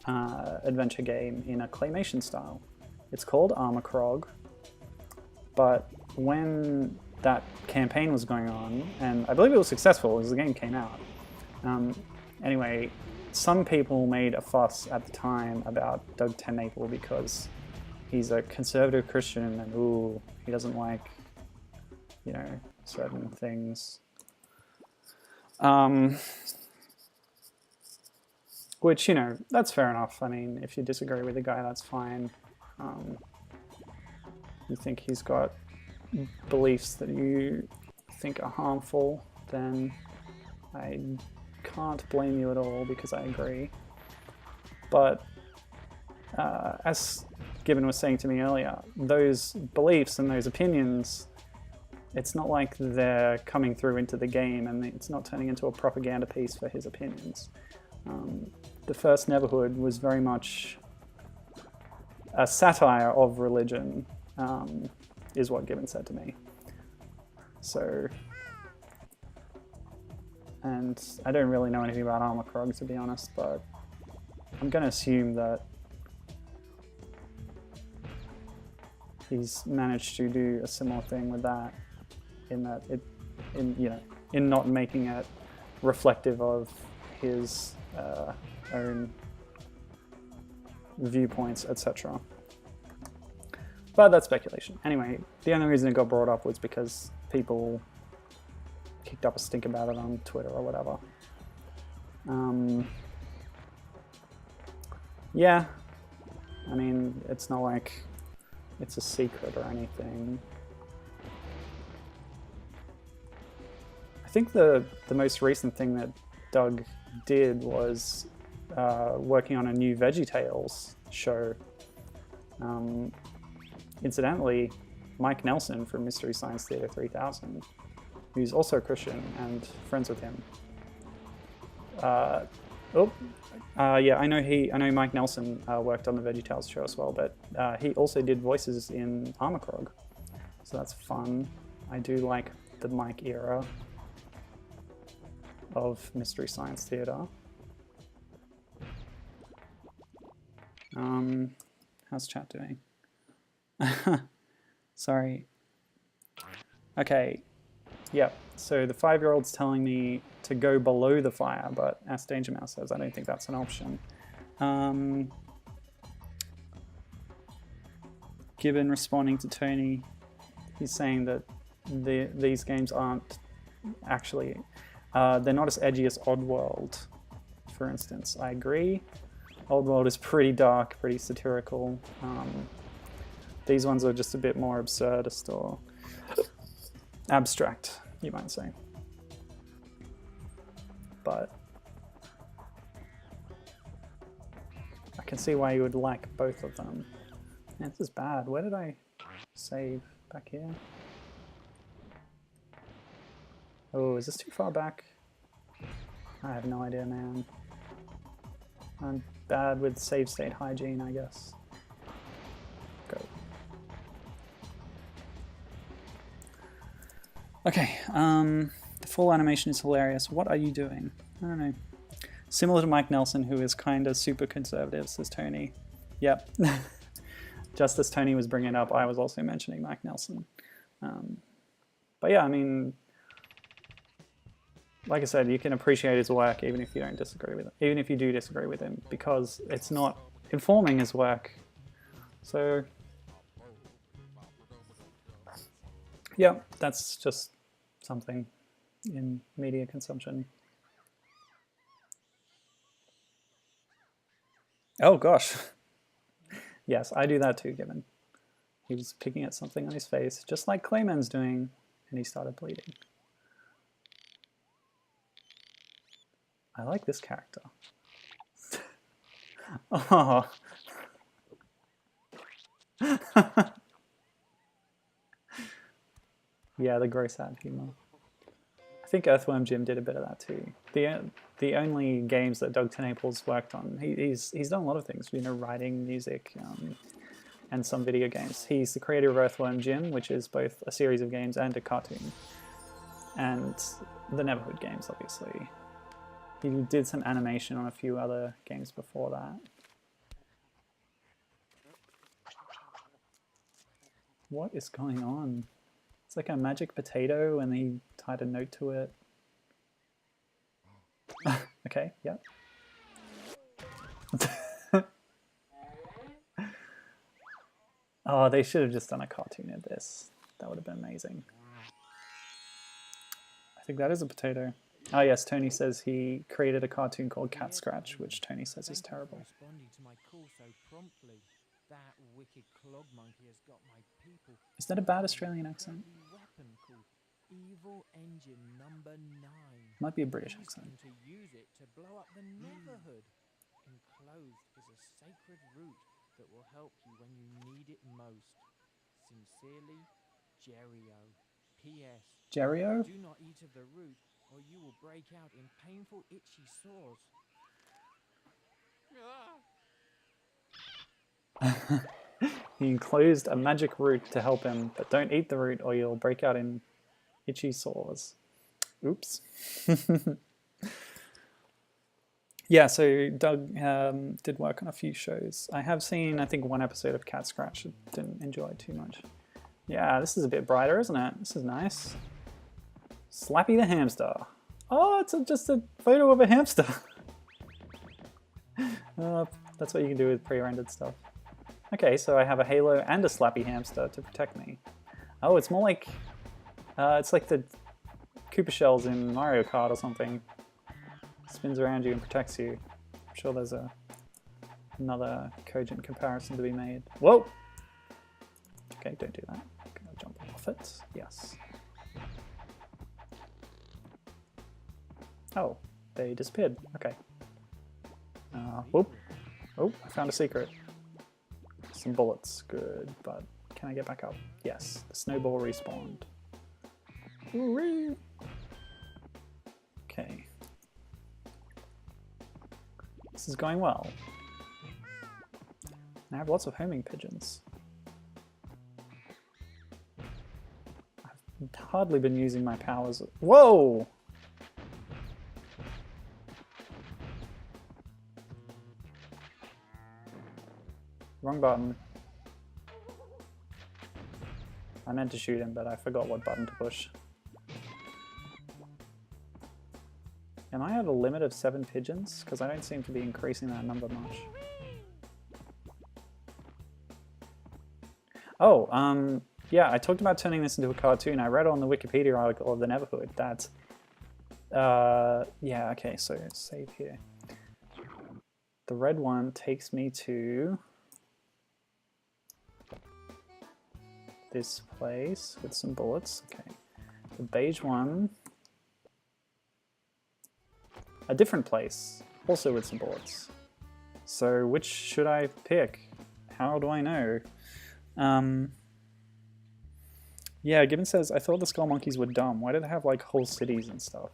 adventure game in a claymation style. It's called Armor Krog, but when that campaign was going on, and I believe it was successful as the game came out. Anyway, some people made a fuss at the time about Doug TenNapel because he's a conservative Christian and ooh, he doesn't like, you know, certain things. Which, you know, that's fair enough. I mean, if you disagree with the guy, that's fine. You think he's got beliefs that you think are harmful, then I can't blame you at all because I agree. But as Gibbon was saying to me earlier, those beliefs and those opinions, it's not like they're coming through into the game and it's not turning into a propaganda piece for his opinions. The first Neverhood was very much a satire of religion, is what Gibbon said to me. So, and I don't really know anything about Armor Krog, to be honest, but I'm going to assume that he's managed to do a similar thing with that, in that in not making it reflective of his own viewpoints, etc. But that's speculation. Anyway, the only reason it got brought up was because people kicked up a stink about it on Twitter or whatever. Yeah, I mean, it's not like it's a secret or anything. I think the most recent thing that Doug did was working on a new VeggieTales show. Incidentally, Mike Nelson from Mystery Science Theater 3000, who's also Christian and friends with him. Yeah, I know Mike Nelson worked on the VeggieTales show as well, but he also did voices in Armor Krog, so that's fun. I do like the Mike era of Mystery Science Theater. How's chat doing? Sorry. Okay. Yep, so the 5-year-old's telling me to go below the fire, but as Danger Mouse says, I don't think that's an option. Gibbon responding to Tony, he's saying that these games aren't actually, they're not as edgy as Oddworld, for instance. I agree. Oddworld is pretty dark, pretty satirical. These ones are just a bit more absurdist or abstract, you might say. But I can see why you would like both of them. Man, this is bad. Where did I save? Back here? Oh, is this too far back? I have no idea, man. I'm bad with save state hygiene, I guess. Go. Okay, the full animation is hilarious. What are you doing? I don't know. Similar to Mike Nelson, who is kind of super conservative, says Tony. Yep. Just as Tony was bringing it up, I was also mentioning Mike Nelson. But yeah, I mean, like I said, you can appreciate his work even if you don't disagree with him, even if you do disagree with him, because it's not informing his work. So yeah, that's just something in media consumption. Oh gosh. Yes, I do that too, Given. He was picking at something on his face, just like Klaymen's doing, and he started bleeding. I like this character. Oh. Yeah, the gross ad humor. I think Earthworm Jim did a bit of that too. The only games that Doug TenNaples worked on, he's done a lot of things, you know, writing, music, and some video games. He's the creator of Earthworm Jim, which is both a series of games and a cartoon. And the Neverhood games, obviously. He did some animation on a few other games before that. What is going on? It's like a magic potato and he tied a note to it. Okay, yep. Oh, they should have just done a cartoon of this. That would have been amazing. I think that is a potato. Oh yes, Tony says he created a cartoon called Cat Scratch, which Tony says is terrible. Responding to my call so promptly. That wicked clog monkey has got my people. Is that a bad Australian accent? Weapon called Evil Engine Number 9. Might be a British accent. To use it to blow up the Neverhood. Enclosed is a sacred root that will help you when you need it most. Sincerely, Jerio. P.S. Jerio? Do not eat of the root, or you will break out in painful, itchy sores. He enclosed a magic root to help him, but don't eat the root or you'll break out in itchy sores. Oops. Yeah, so Doug did work on a few shows. I have seen, I think, one episode of Cat Scratch. Didn't enjoy it too much. Yeah, this is a bit brighter, isn't it? This is nice. Slappy the hamster. Oh, it's just a photo of a hamster. That's what you can do with pre-rendered stuff. Okay, so I have a halo and a slappy hamster to protect me. Oh, it's more like... it's like the Koopa shells in Mario Kart or something. Spins around you and protects you. I'm sure there's another cogent comparison to be made. Whoa! Okay, don't do that. I'm gonna jump off it. Yes. Oh, they disappeared. Okay. Whoop. Oh, I found a secret. Some bullets. Good, but can I get back up? Yes. The snowball respawned. Hooray! Okay. This is going well. I have lots of homing pigeons. I've hardly been using my powers. Whoa! Wrong button. I meant to shoot him, but I forgot what button to push. Am I at a limit of 7 pigeons? Because I don't seem to be increasing that number much. Oh, yeah, I talked about turning this into a cartoon. I read on the Wikipedia article of the Neverhood that, yeah, okay, so save here. The red one takes me to this place with some bullets. Okay. The beige one, a different place, also with some bullets. So which should I pick? How do I know? Yeah, Gibbon says, I thought the Skullmonkeys were dumb. Why do they have like whole cities and stuff?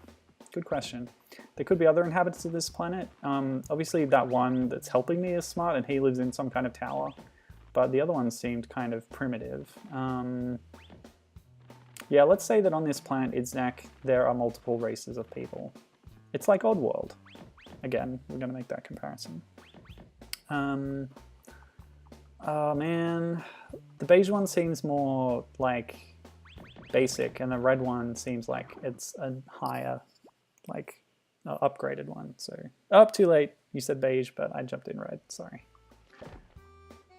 Good question. There could be other inhabitants of this planet. Obviously that one that's helping me is smart and he lives in some kind of tower. But the other one seemed kind of primitive. Yeah, let's say that on this planet, Idznak, there are multiple races of people. It's like Oddworld. Again, we're going to make that comparison. Oh man, the beige one seems more like basic, and the red one seems like it's a higher, like, upgraded one. So, too late. You said beige, but I jumped in red. Sorry.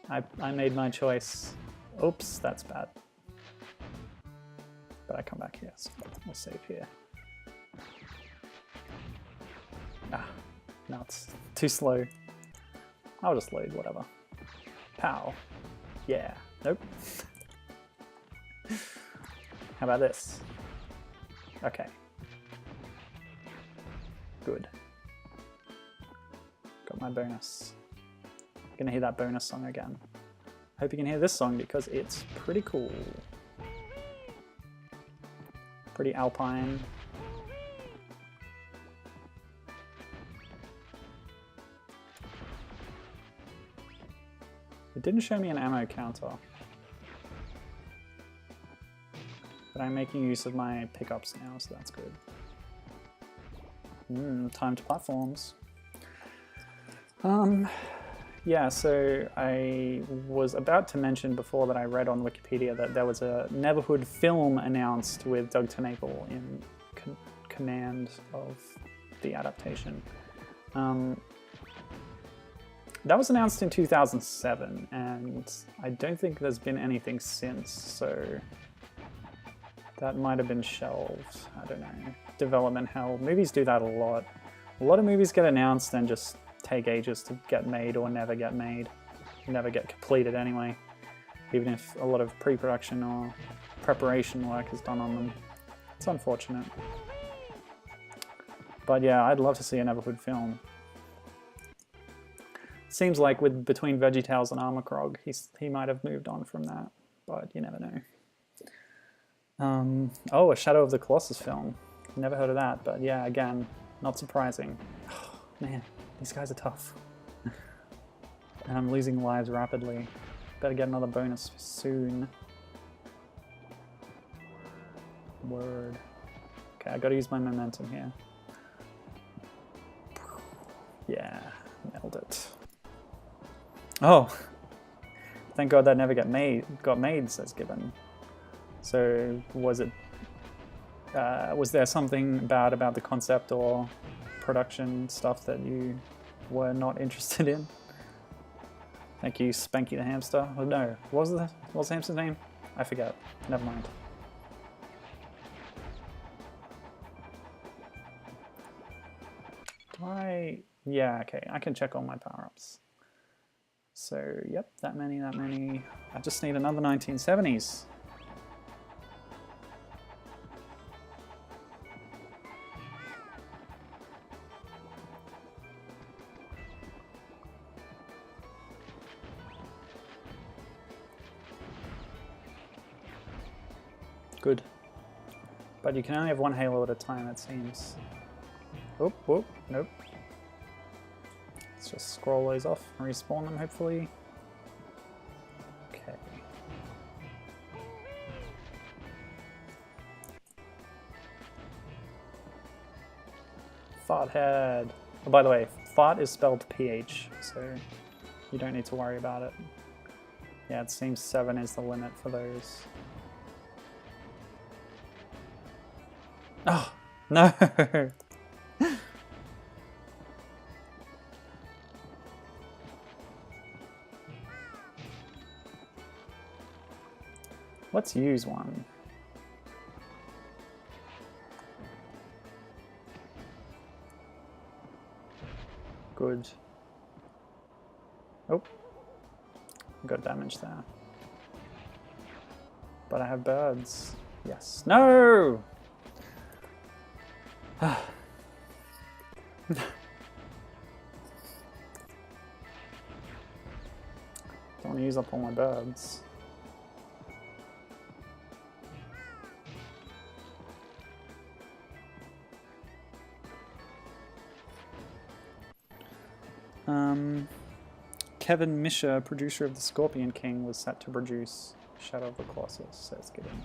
I made my choice. Oops, that's bad. But I come back here, so we'll save here. Ah, no, it's too slow. I'll just load, whatever. Pow. Yeah. Nope. How about this? Okay. Good. Got my bonus. Gonna hear that bonus song again. Hope you can hear this song because it's pretty cool. Pretty alpine. It didn't show me an ammo counter. But I'm making use of my pickups now, so that's good. Time to platforms. Yeah, so I was about to mention before that I read on Wikipedia that there was a Neverhood film announced with Doug TenNapel in command of the adaptation. That was announced in 2007, and I don't think there's been anything since, so that might have been shelved. I don't know. Development hell. Movies do that a lot. A lot of movies get announced and just take ages to get made or never get made. Never get completed anyway, even if a lot of pre-production or preparation work is done on them. It's unfortunate. But yeah, I'd love to see a Neverhood film. Seems like between VeggieTales and Armorkrog, he might have moved on from that, but you never know. Oh, a Shadow of the Colossus film. Never heard of that, but yeah, again, not surprising. Oh, man, these guys are tough. And I'm losing lives rapidly. Better get another bonus soon. Word. Okay, I gotta use my momentum here. Yeah, nailed it. Oh, thank God that never got made, says Gibbon. So was it? Was there something bad about the concept or production stuff that you were not interested in? Thank you, Spanky the hamster. Oh, no, what was the hamster's name? I forget. Never mind. Yeah, okay. I can check all my power-ups. So, yep, that many. I just need another 1970s. Good. But you can only have one halo at a time, it seems. Oh, whoop, nope. Let's just scroll those off and respawn them, hopefully. Okay. Fart head. Oh, by the way, fart is spelled PH, so you don't need to worry about it. Yeah, it seems 7 is the limit for those. Oh, no! Let's use one. Good. Oh. Got damage there. But I have birds. Yes. No! Don't want to use up all my birds. Kevin Misha, producer of The Scorpion King, was set to produce Shadow of the Colossus, so let's get in.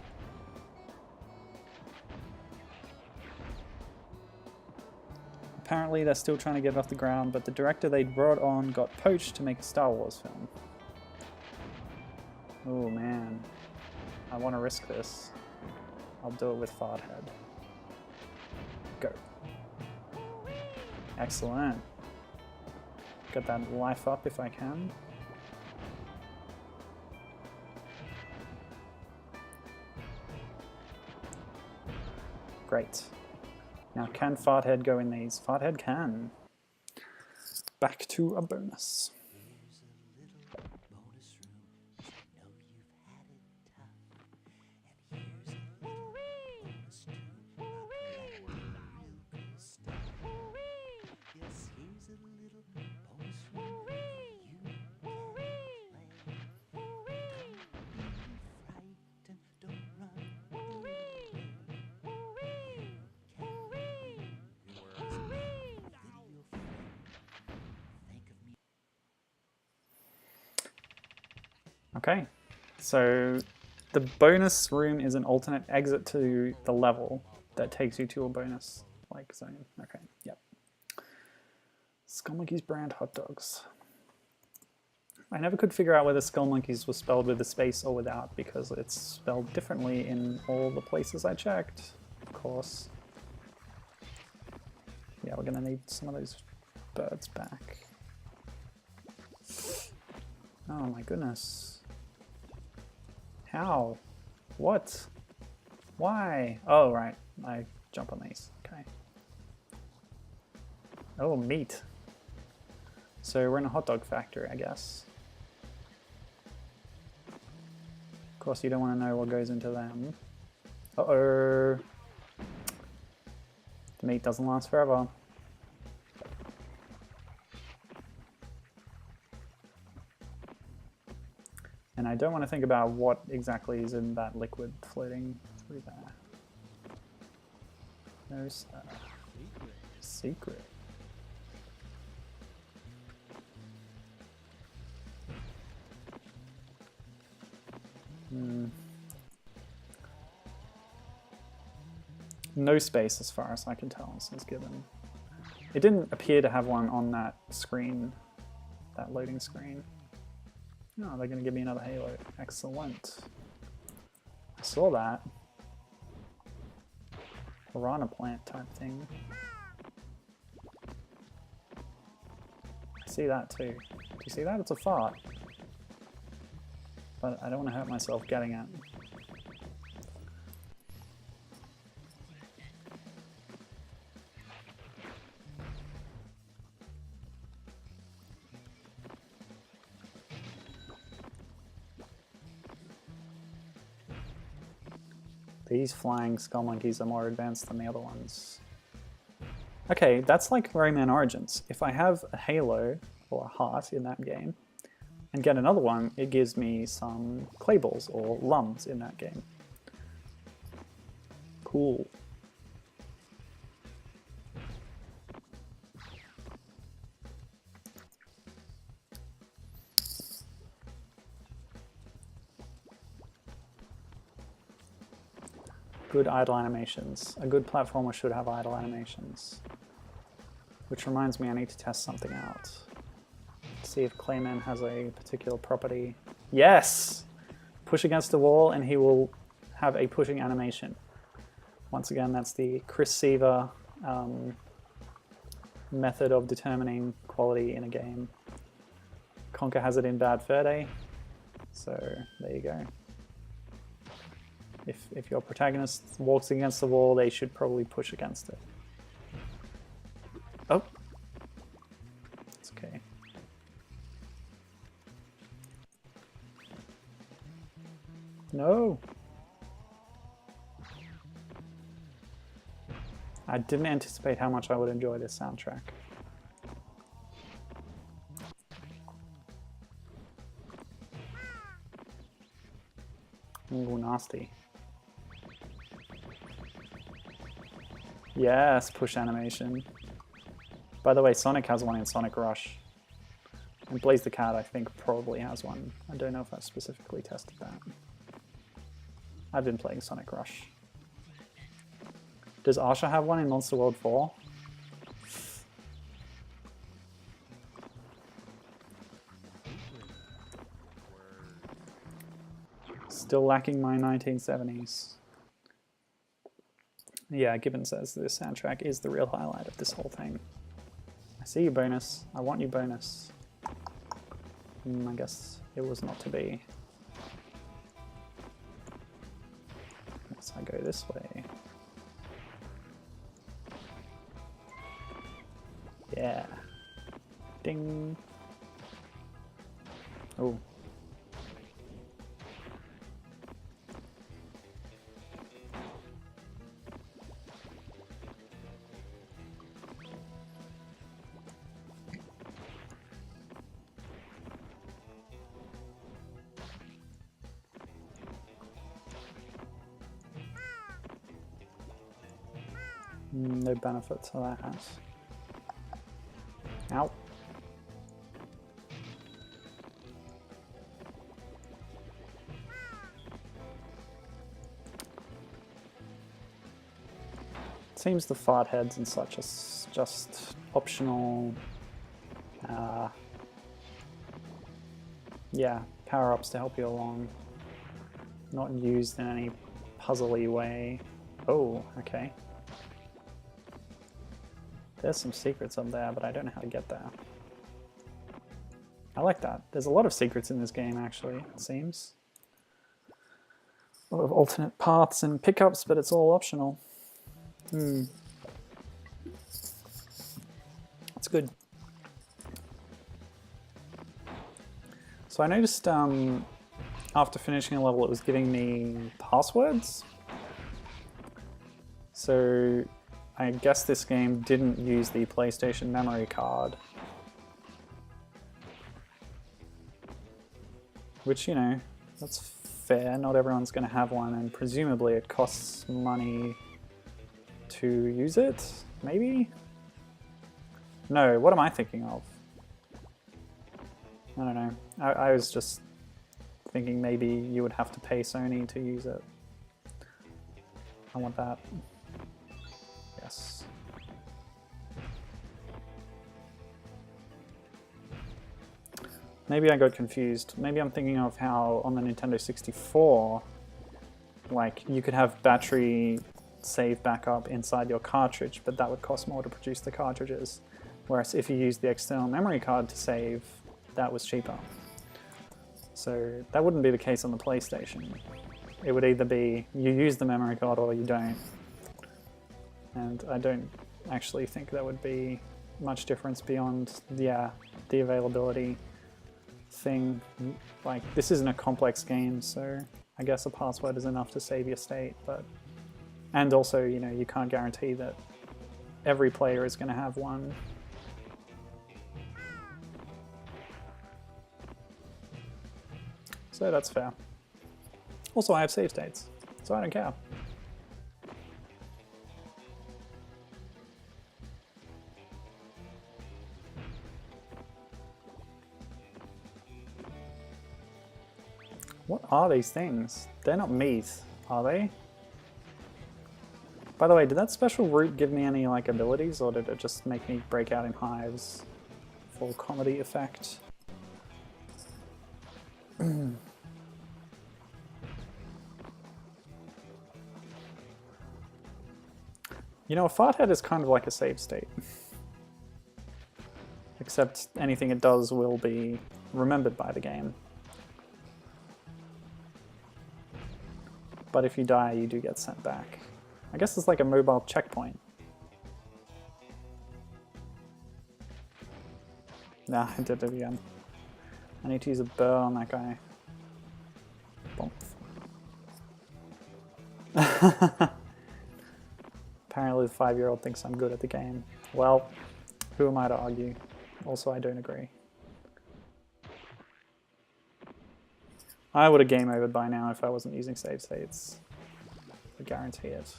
Apparently they're still trying to get it off the ground, but the director they brought on got poached to make a Star Wars film. Oh man, I want to risk this. I'll do it with Fart Head. Go. Excellent. Get that life up if I can. Great. Now can Farthead go in these? Farthead can. Back to a bonus. Okay, so the bonus room is an alternate exit to the level that takes you to a bonus like zone. Okay, yep. Skullmonkeys brand hot dogs. I never could figure out whether Skullmonkeys was spelled with a space or without because it's spelled differently in all the places I checked, of course. Yeah, we're gonna need some of those birds back. Oh my goodness. How? What? Why? Oh, right. I jump on these. Okay. Oh, meat. So we're in a hot dog factory, I guess. Of course, you don't want to know what goes into them. Uh-oh. The meat doesn't last forever. And I don't want to think about what exactly is in that liquid floating through there. There's a secret. No space as far as I can tell, so it's given. It didn't appear to have one on that screen, that loading screen. No, they're going to give me another halo. Excellent. I saw that. Piranha plant type thing. I see that too. Do you see that? It's a fart. But I don't want to hurt myself getting it. These flying Skullmonkeys are more advanced than the other ones. Okay, that's like Rayman Origins. If I have a halo or a heart in that game and get another one, it gives me some clay balls or lums in that game. Cool. Good idle animations. A good platformer should have idle animations. Which reminds me I need to test something out. See if Klaymen has a particular property. Yes! Push against the wall and he will have a pushing animation. Once again, that's the Chris Seaver method of determining quality in a game. Conker has it in Bad Fur Day, so there you go. If your protagonist walks against the wall, they should probably push against it. Oh. It's okay. No. I didn't anticipate how much I would enjoy this soundtrack. Ooh, nasty. Yes, push animation. By the way, Sonic has one in Sonic Rush. And Blaze the Cat, I think, probably has one. I don't know if I've specifically tested that. I've been playing Sonic Rush. Does Arsha have one in Monster World 4? Still lacking my 1970s. Yeah, Gibbon says this soundtrack is the real highlight of this whole thing. I see you, Bonus. I want you, Bonus. I guess it was not to be. Guess I go this way. Yeah. Ding. Oh. No benefit to that. Ow. Seems the fart heads and such as just optional, yeah, power-ups to help you along. Not used in any puzzly way. Oh, okay. There's some secrets up there, but I don't know how to get there. I like that. There's a lot of secrets in this game, actually, it seems. A lot of alternate paths and pickups, but it's all optional. That's good. So I noticed after finishing a level, it was giving me passwords. So I guess this game didn't use the PlayStation memory card. Which, you know, that's fair. Not everyone's going to have one, and presumably it costs money to use it, maybe? No, what am I thinking of? I don't know. I was just thinking maybe you would have to pay Sony to use it. I want that. Yes. Maybe I got confused. Maybe I'm thinking of how on the Nintendo 64, like, you could have battery save backup inside your cartridge, but that would cost more to produce the cartridges. Whereas if you use the external memory card to save, that was cheaper. So that wouldn't be the case on the PlayStation. It would either be you use the memory card or you don't. And I don't actually think there would be much difference beyond, yeah, the availability thing. Like, this isn't a complex game, so I guess a password is enough to save your state, but... And also, you know, you can't guarantee that every player is going to have one. So that's fair. Also, I have save states, so I don't care. What are these things? They're not meat, are they? By the way, did that special root give me any, like, abilities, or did it just make me break out in hives for comedy effect? You know, a fart head is kind of like a save state. Except anything it does will be remembered by the game. but if you die, you do get sent back. I guess it's like a mobile checkpoint. Nah, I did it again. I need to use a burr on that guy. Bonk. Apparently the 5-year-old thinks I'm good at the game. Well, who am I to argue? Also, I don't agree. I would have game overed by now if I wasn't using save states. I guarantee it.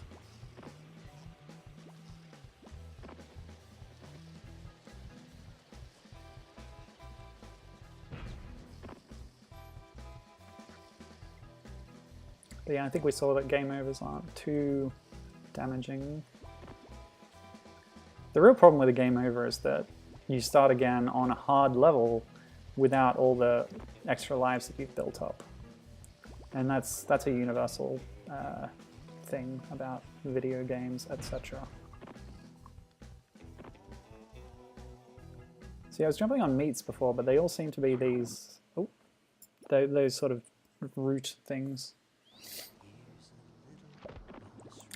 But yeah, I think we saw that game overs aren't too damaging. The real problem with a game over is that you start again on a hard level without all the extra lives that you've built up. And that's a universal thing about video games, etc. See, I was jumping on meats before, but they all seem to be these... Oh, those sort of root things.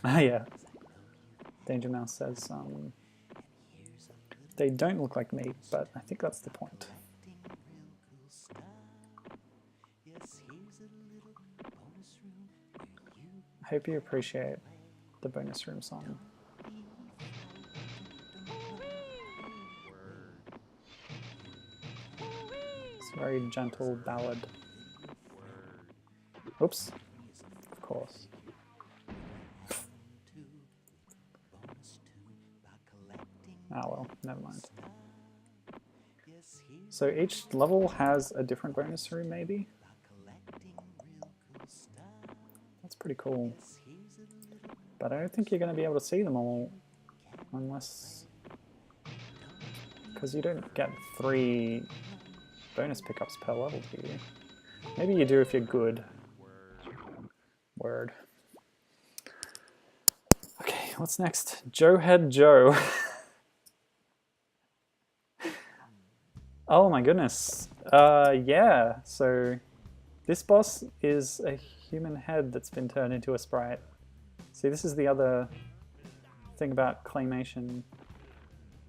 Ah, yeah. Danger Mouse says they don't look like meat, but I think that's the point. I hope you appreciate the bonus room song. It's a very gentle ballad. Oops. Of course. Ah well, never mind. So each level has a different bonus room, maybe? That's pretty cool. But I don't think you're going to be able to see them all, unless... Because you don't get 3 bonus pickups per level, do you? Maybe you do if you're good. Word. Okay, what's next? Joe Head Joe. Oh my goodness. Yeah, so this boss is a human head that's been turned into a sprite. See, this is the other thing about claymation,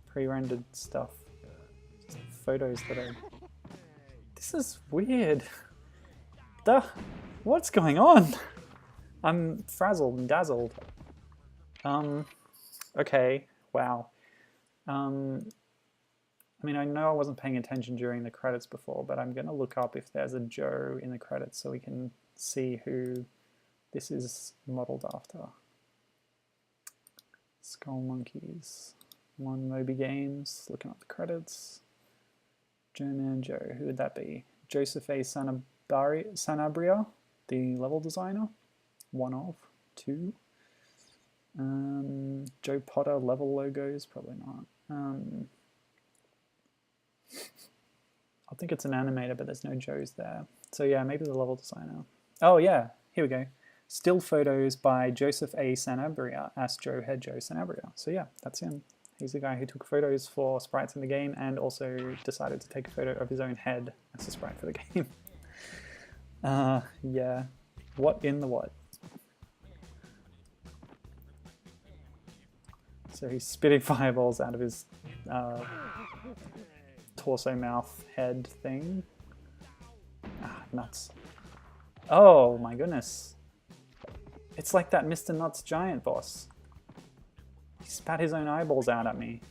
pre-rendered stuff. Just photos that are... This is weird. What's going on? I'm frazzled and dazzled. Okay, wow. I mean, I know I wasn't paying attention during the credits before, but I'm going to look up if there's a Joe in the credits so we can see who this is modeled after. Skullmonkeys. One Moby Games, looking up the credits. Joe Man Joe, who would that be? Joseph A. Sanabria, the level designer. 1 of 2. Joe Potter level logos, probably not. I think it's an animator, but there's no Joes there. So yeah, maybe the level designer. Oh yeah, here we go. Still photos by Joseph A. Sanabria as Joe Head Joe Sanabria. So yeah, that's him. He's the guy who took photos for sprites in the game and also decided to take a photo of his own head as a sprite for the game. Yeah. What in the what? So he's spitting fireballs out of his torso mouth head thing. Ah, nuts. Oh my goodness. It's like that Mr. Nuts giant boss. He spat his own eyeballs out at me.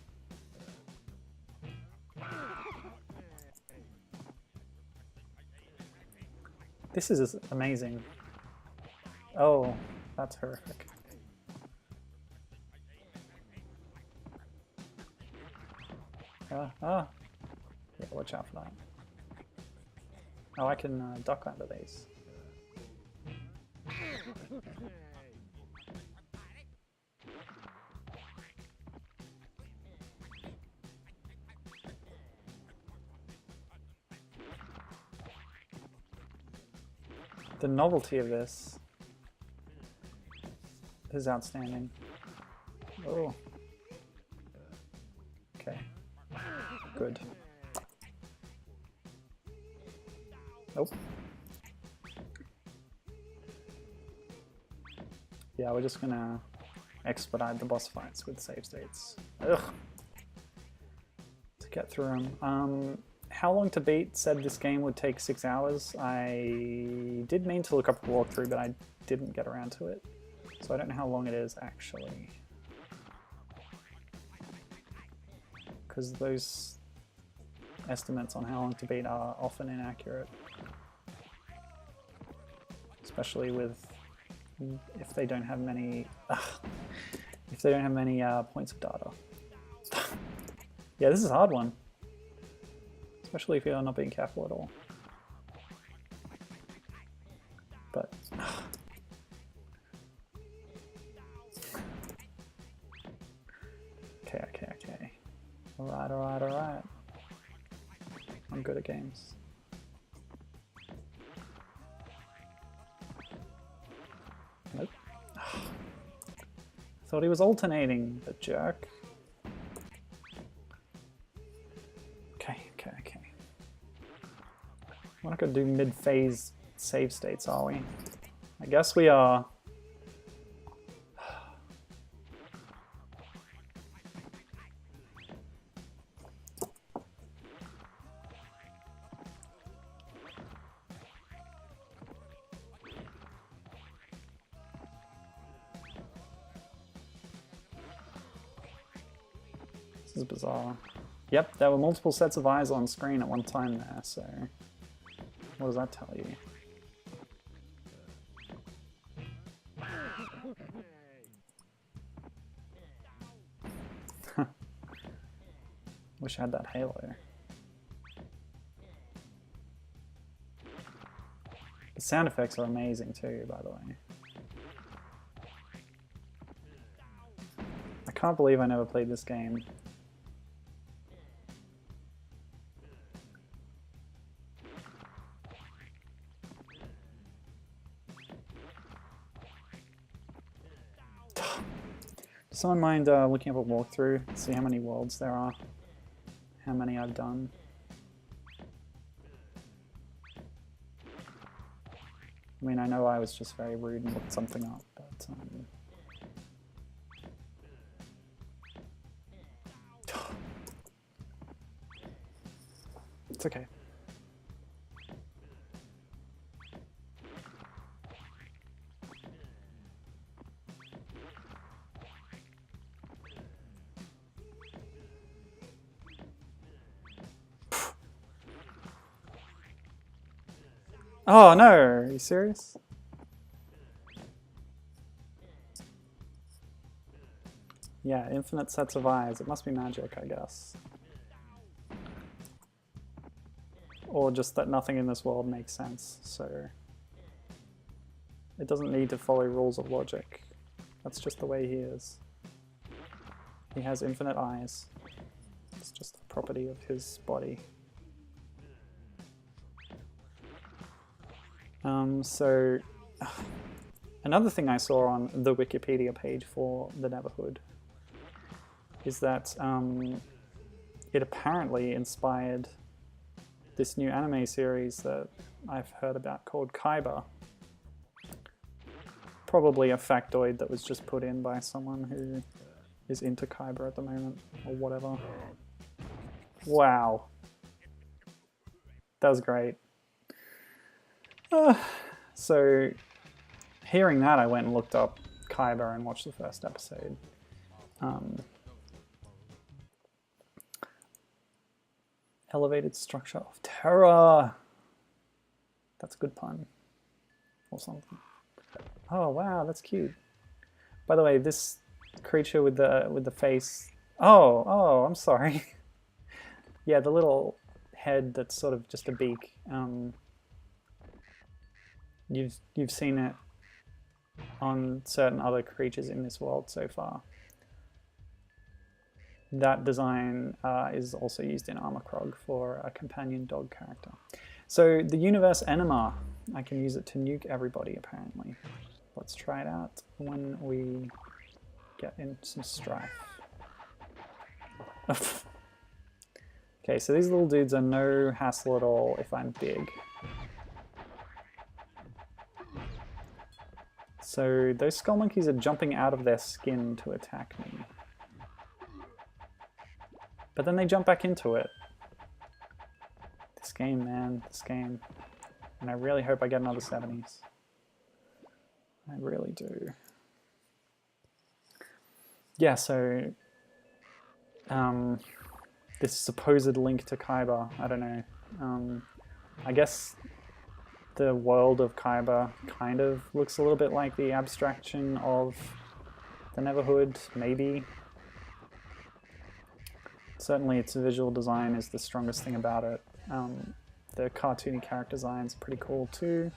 This is amazing. Oh, that's horrific. Yeah, watch out for that. Oh, I can duck under these. The novelty of this is outstanding. Oh. Okay. Good. Oh. Yeah, we're just gonna expedite the boss fights with save states. Ugh. To get through them. How Long to Beat said this game would take 6 hours. I did mean to look up a walkthrough, but I didn't get around to it. So I don't know how long it is actually. Because those estimates on how long to beat are often inaccurate. Especially with if they don't have many points of data. Yeah, this is a hard one. Especially if you're not being careful at all. But okay. Alright. I'm good at games. Nope. Thought he was alternating, the jerk. Okay. We're not gonna do mid-phase save states, are we? I guess we are. This is bizarre. Yep, there were multiple sets of eyes on screen at one time there, so what does that tell you? Wish I had that halo. The sound effects are amazing too, by the way. I can't believe I never played this game. Does someone mind looking up a walkthrough, see how many worlds there are, how many I've done? I mean, I know I was just very rude and looked something up, but it's okay. Oh no, are you serious? Yeah, infinite sets of eyes. It must be magic, I guess. Or just that nothing in this world makes sense, so it doesn't need to follow rules of logic. That's just the way he is. He has infinite eyes. It's just a property of his body. So another thing I saw on the Wikipedia page for the Neverhood is that it apparently inspired this new anime series that I've heard about called Kaiba. Probably a factoid that was just put in by someone who is into Kaiba at the moment, or whatever. Wow. That was great. So, hearing that, I went and looked up Kaiba and watched the first episode. Elevated structure of terror. That's a good pun. Or something. Oh wow, that's cute. By the way, this creature with the face. Oh, I'm sorry. Yeah, the little head that's sort of just a beak. You've seen it on certain other creatures in this world so far. That design is also used in Armorkrog for a companion dog character. So the universe enema, I can use it to nuke everybody apparently. Let's try it out when we get in some strife. Okay, so these little dudes are no hassle at all if I'm big. So those Skullmonkeys are jumping out of their skin to attack me. But then they jump back into it. This game, man, this game. And I really hope I get another 70s. I really do. Yeah, so this supposed link to Kaiba, I don't know. I guess the world of Kaiba kind of looks a little bit like the abstraction of the Neverhood, maybe. Certainly its visual design is the strongest thing about it. The cartoony character design is pretty cool too.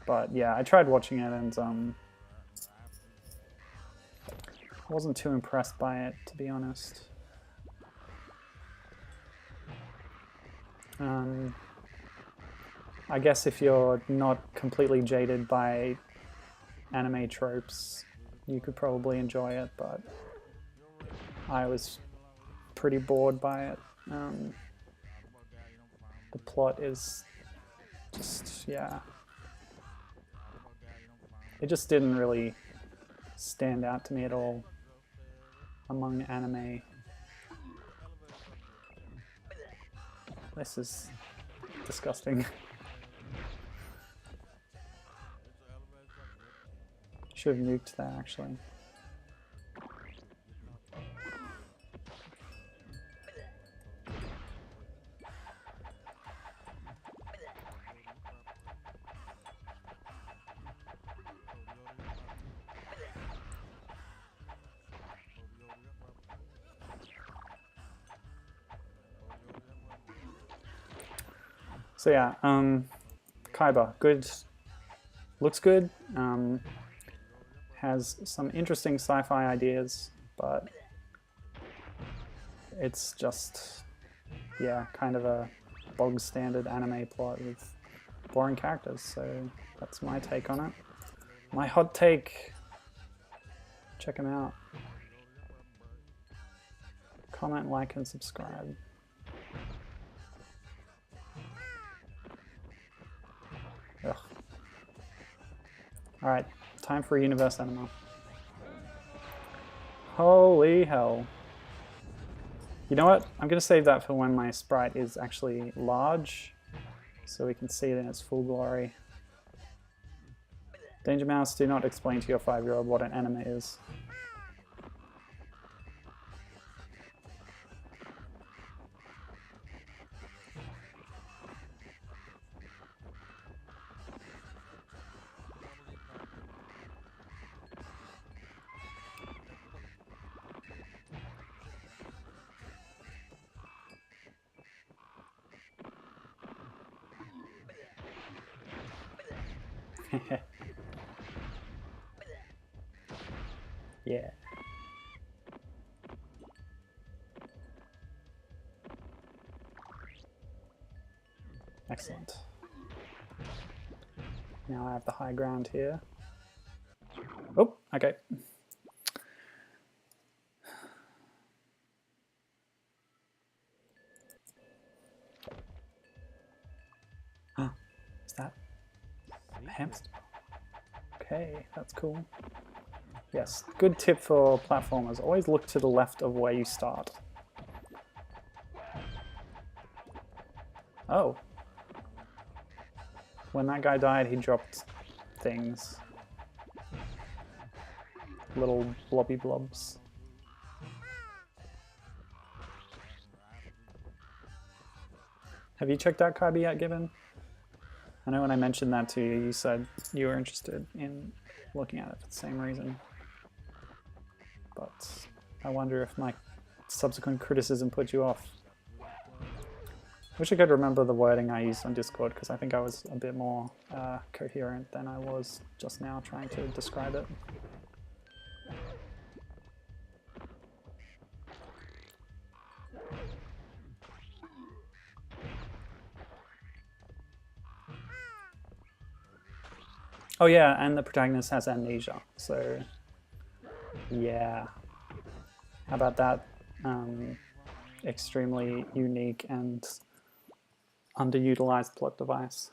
But yeah, I tried watching it and wasn't too impressed by it, to be honest. I guess if you're not completely jaded by anime tropes, you could probably enjoy it, but I was pretty bored by it. The plot is just, yeah. It just didn't really stand out to me at all among anime. This is disgusting. Should have nuked that actually. So yeah, Kaiba, good, looks good, has some interesting sci-fi ideas, but it's just, yeah, kind of a bog standard anime plot with boring characters, so that's my take on it. My hot take, check them out. Comment, like, and subscribe. Ugh. Alright, time for a universe animal. Holy hell. You know what? I'm going to save that for when my sprite is actually large, so we can see it in its full glory. Danger Mouse, do not explain to your 5-year-old what an anime is. Yeah. Excellent. Now I have the high ground here. Oh, okay. Is that a hamster? Okay, that's cool. Yes, good tip for platformers. Always look to the left of where you start. Oh. When that guy died, he dropped things. Little blobby blobs. Have you checked out Kaiba yet, Gibbon? I know when I mentioned that to you, you said you were interested in looking at it for the same reason. But I wonder if my subsequent criticism put you off. Wish I could remember the wording I used on Discord, because I think I was a bit more coherent than I was just now trying to describe it. Oh yeah, and the protagonist has amnesia, so yeah. How about that? Extremely unique and underutilized plot device.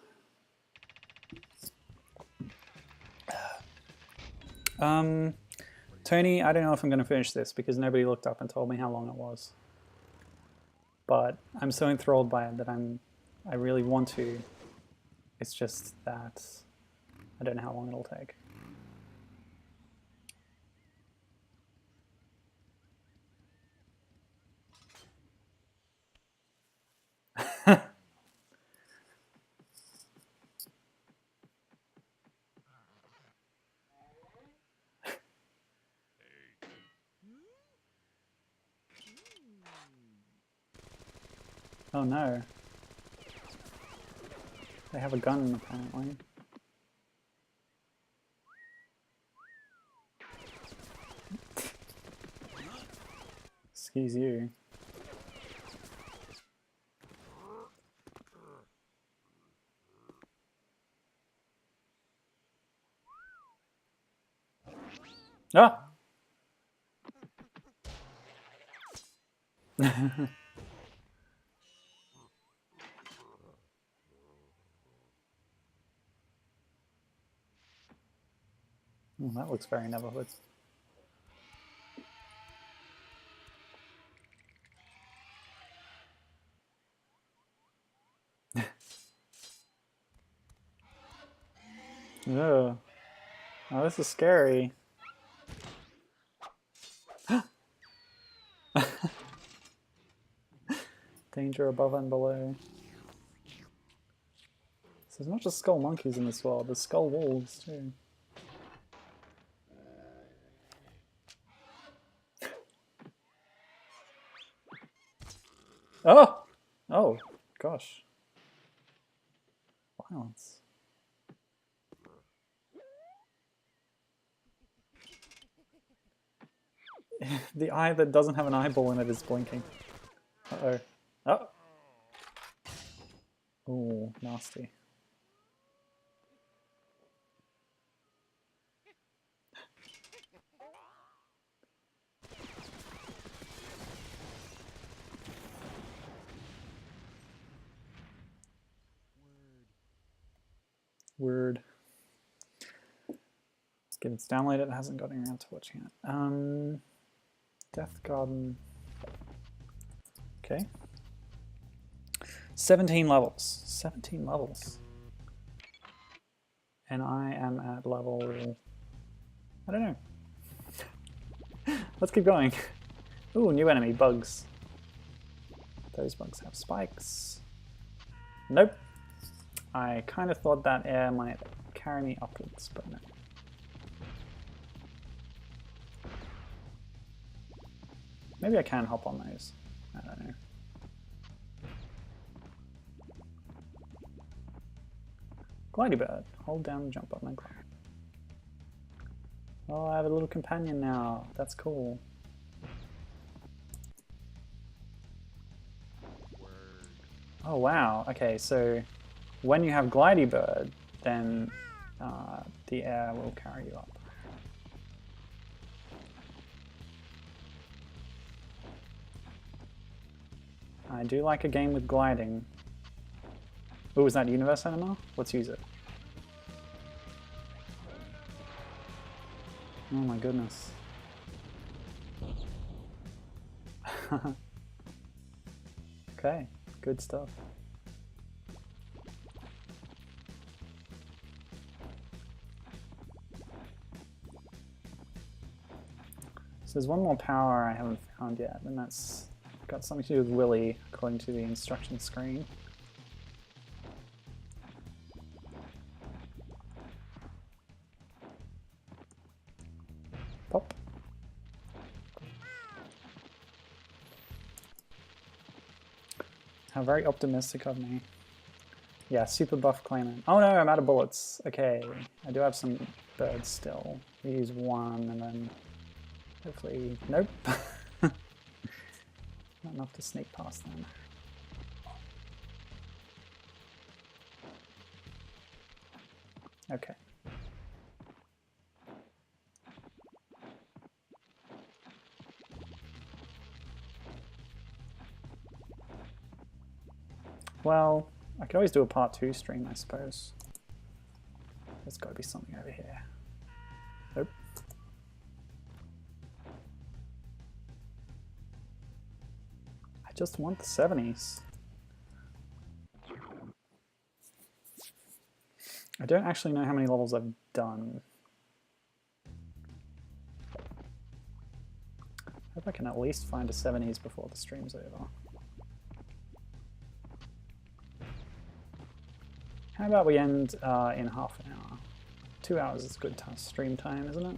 Tony, I don't know if I'm going to finish this because nobody looked up and told me how long it was. But I'm so enthralled by it that I really want to. It's just that I don't know how long it'll take. Oh no. They have a gun apparently. Excuse you. Ah! Oh, that looks very Neverhood. Ugh. Oh, this is scary. Danger above and below. So there's not just skull monkeys in this world, there's skull wolves too. Oh! Oh, gosh. Violence. The eye that doesn't have an eyeball in it is blinking. Uh-oh. Oh! Ooh, nasty. Word. Let's get its download. It hasn't gotten around to watching it. Death Garden. Okay. 17 levels. 17 levels. And I am at level... I don't know. Let's keep going. Ooh, new enemy, bugs. Those bugs have spikes. Nope. I kind of thought that air might carry me upwards, but no. Maybe I can hop on those. I don't know. Glidey bird. Hold down the jump button and climb. Oh, I have a little companion now. That's cool. Oh wow. Okay, so when you have glidey bird, then the air will carry you up. I do like a game with gliding. Oh, is that Universe Cinema? Let's use it. Oh my goodness. Okay, good stuff. So there's one more power I haven't found yet, and that's got something to do with Willy, according to the instruction screen. Pop. How very optimistic of me. Yeah, super buff Klaymen. Oh no, I'm out of bullets. Okay, I do have some birds still. We use one and then hopefully... Nope. Not enough to sneak past them. Okay. Well, I could always do a part 2 stream, I suppose. There's got to be something over here. Nope. just want the 70s. I don't actually know how many levels I've done. I hope I can at least find a 70s before the stream's over. How about we end in half an hour? 2 hours is good stream time, isn't it?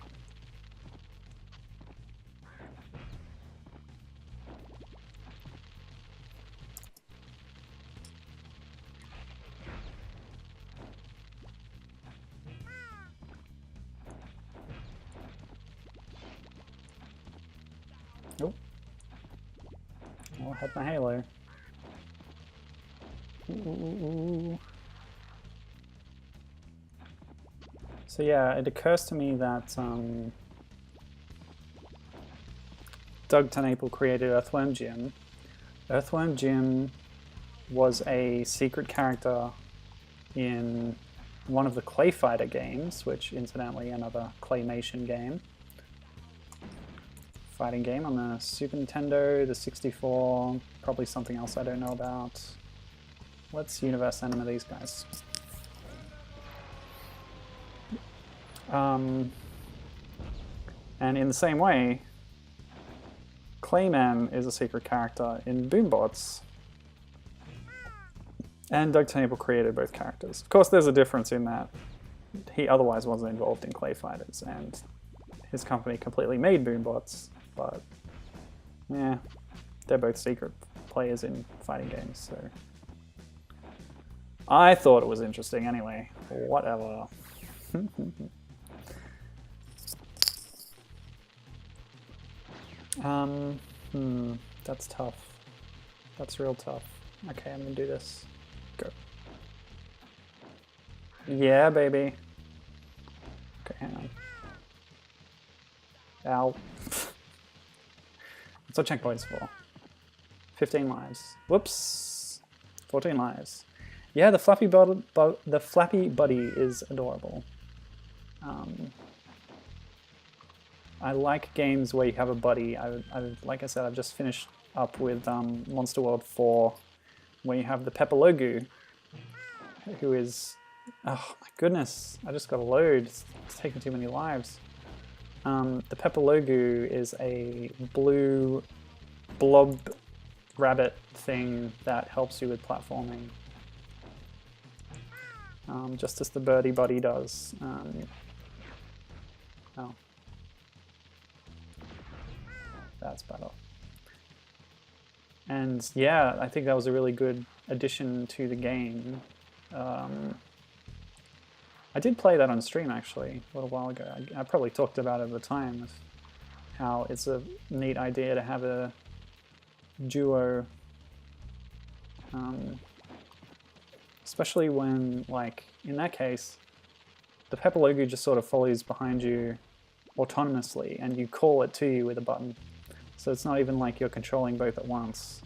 Oh. Oh, I had my halo. Ooh. So yeah, it occurs to me that Doug TenNapel created Earthworm Jim. Earthworm Jim was a secret character in one of the Clay Fighter games, which incidentally another claymation game. Fighting game on the Super Nintendo, the 64, probably something else I don't know about. Let's universe anima these guys. And in the same way, Klaymen is a secret character in Boombots. And Doug TenNapel created both characters. Of course, there's a difference in that he otherwise wasn't involved in Clay Fighters, and his company completely made Boombots, but yeah, they're both secret players in fighting games, so I thought it was interesting anyway. Whatever. That's tough. That's real tough. Okay, I'm gonna do this. Go. Yeah, baby. Okay, hang on. Ow. What's our checkpoints for? 15 lives. Whoops. 14 lives. Yeah, the Flappy Buddy is adorable. I like games where you have a buddy. Like I said, I've just finished up with Monster World 4, where you have the Pepperlogu, who is... Oh my goodness, I just got a load. It's taking too many lives. The Pepperlogu is a blue blob rabbit thing that helps you with platforming. Just as the Birdie Buddy does. Oh. That's better. And yeah, I think that was a really good addition to the game. I did play that on stream actually a little while ago. I probably talked about it at the time, of how it's a neat idea to have a duo, especially when, like, in that case, the Pepperlogu just sort of follows behind you autonomously and you call it to you with a button. So it's not even like you're controlling both at once.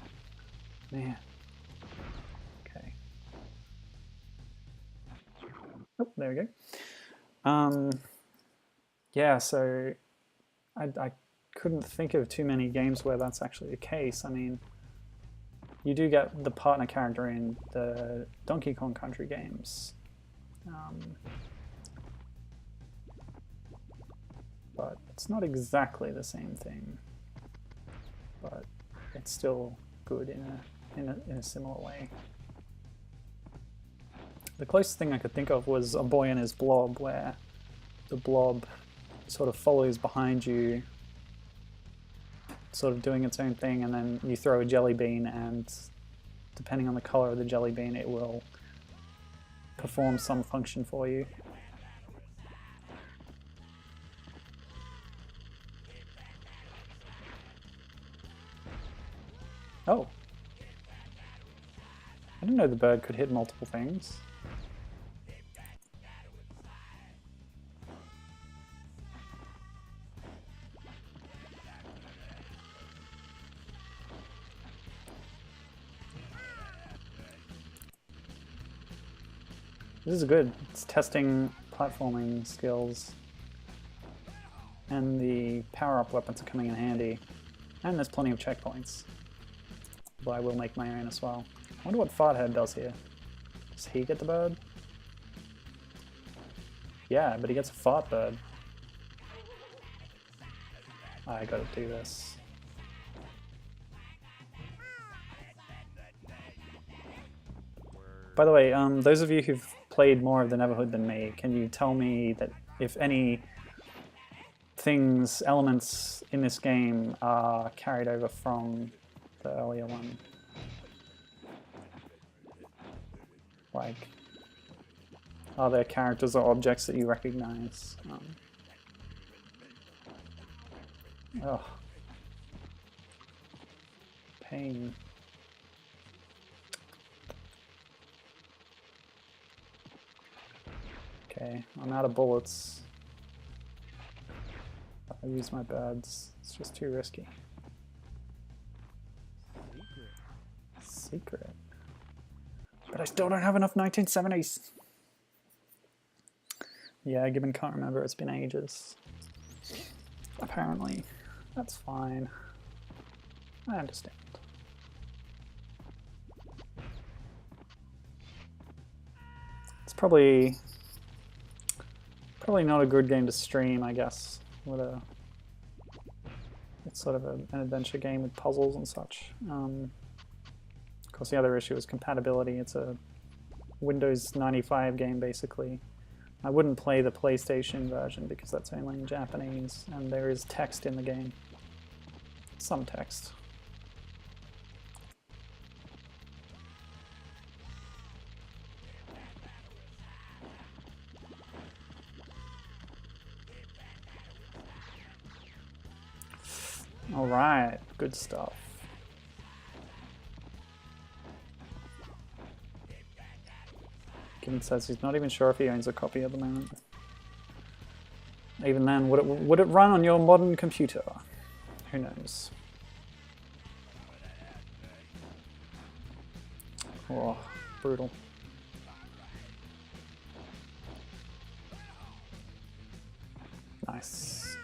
Man. Okay. Oh, there we go. Yeah, so I couldn't think of too many games where that's actually the case. I mean, you do get the partner character in the Donkey Kong Country games. But it's not exactly the same thing. But it's still good in a similar way. The closest thing I could think of was A Boy and His Blob, where the blob sort of follows behind you, sort of doing its own thing, and then you throw a jelly bean, and depending on the color of the jelly bean, it will perform some function for you. Oh. I didn't know the bird could hit multiple things. This is good. It's testing platforming skills. And the power-up weapons are coming in handy. And there's plenty of checkpoints. but I will make my own as well. I wonder what Farthead does here. Does he get the bird? Yeah, but he gets a fart bird. I gotta do this. By the way, those of you who've played more of the Neverhood than me, can you tell me that if any things, elements in this game are carried over from the earlier one? Like, are there characters or objects that you recognize? Ugh. Pain. Okay, I'm out of bullets. I use my birds. It's just too risky. Secret. But I still don't have enough 1970s. Yeah, Gibbon can't remember. It's been ages. Apparently. That's fine. I understand. It's probably not a good game to stream, I guess. It's sort of an adventure game with puzzles and such. Of course, the other issue is compatibility. It's a Windows 95 game, basically. I wouldn't play the PlayStation version because that's only in Japanese, and there is text in the game. Some text. All right, good stuff. Gibbon says he's not even sure if he owns a copy at the moment. Even then, would it run on your modern computer? Who knows? Oh, brutal. Nice.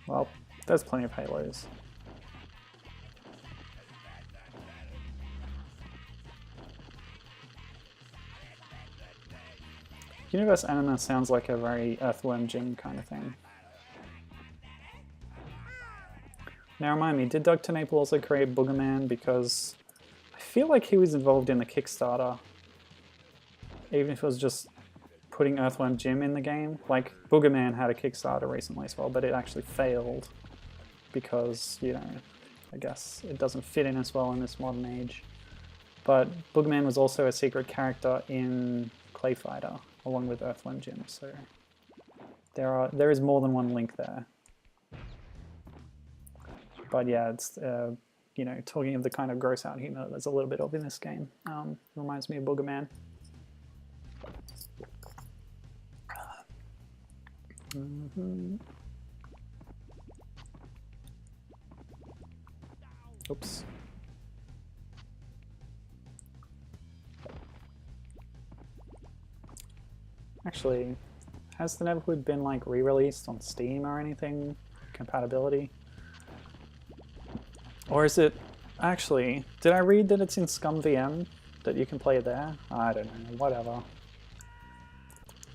Well, there's plenty of halos. Universe Anima sounds like a very Earthworm Jim kind of thing. Now remind me, did Doug TenNapel also create Boogerman? Because I feel like he was involved in the Kickstarter. Even if it was just putting Earthworm Jim in the game. Like, Boogerman had a Kickstarter recently as well, but it actually failed. Because, you know, I guess it doesn't fit in as well in this modern age. But Boogerman was also a secret character in Clay Fighter, along with Earthworm Jim, so there is more than one link there. But yeah, it's you know, talking of the kind of gross out humor there's a little bit of in this game. Reminds me of Boogerman. Oops. Actually, has the Neverhood been like re-released on Steam or anything? Compatibility? Or is it... Actually, did I read that it's in ScumVM? That you can play it there? I don't know, whatever.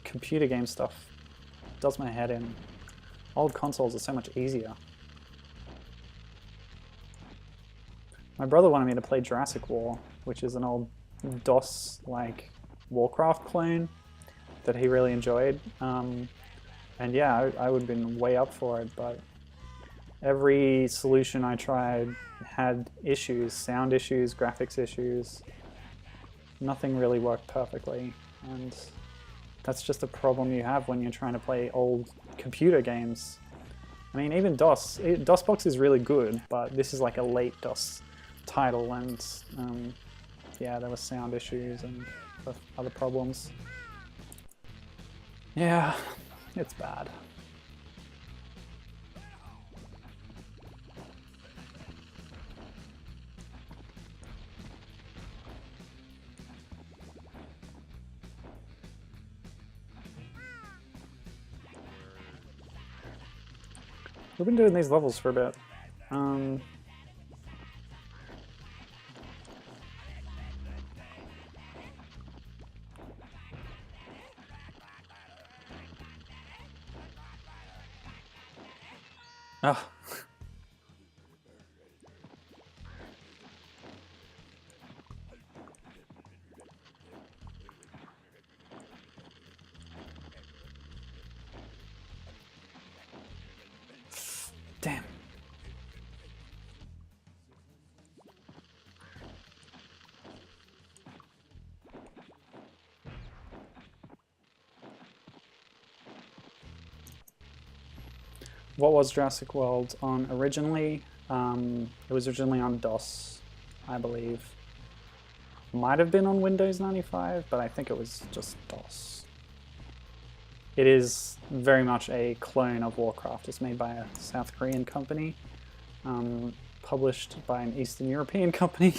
Computer game stuff does my head in. Old consoles are so much easier. My brother wanted me to play Jurassic War, which is an old DOS-like Warcraft clone that he really enjoyed. And yeah, I would have been way up for it, but every solution I tried had issues, sound issues, graphics issues. Nothing really worked perfectly, and that's just a problem you have when you're trying to play old computer games. I mean, even DOSBox is really good, but this is like a late DOS title, and yeah, there were sound issues and other problems. Yeah, it's bad. We've been doing these levels for a bit. Oh. Damn. What was Jurassic World on originally? It was originally on DOS, I believe. Might have been on Windows 95, but I think it was just DOS. It is very much a clone of Warcraft. It's made by a South Korean company, published by an Eastern European company.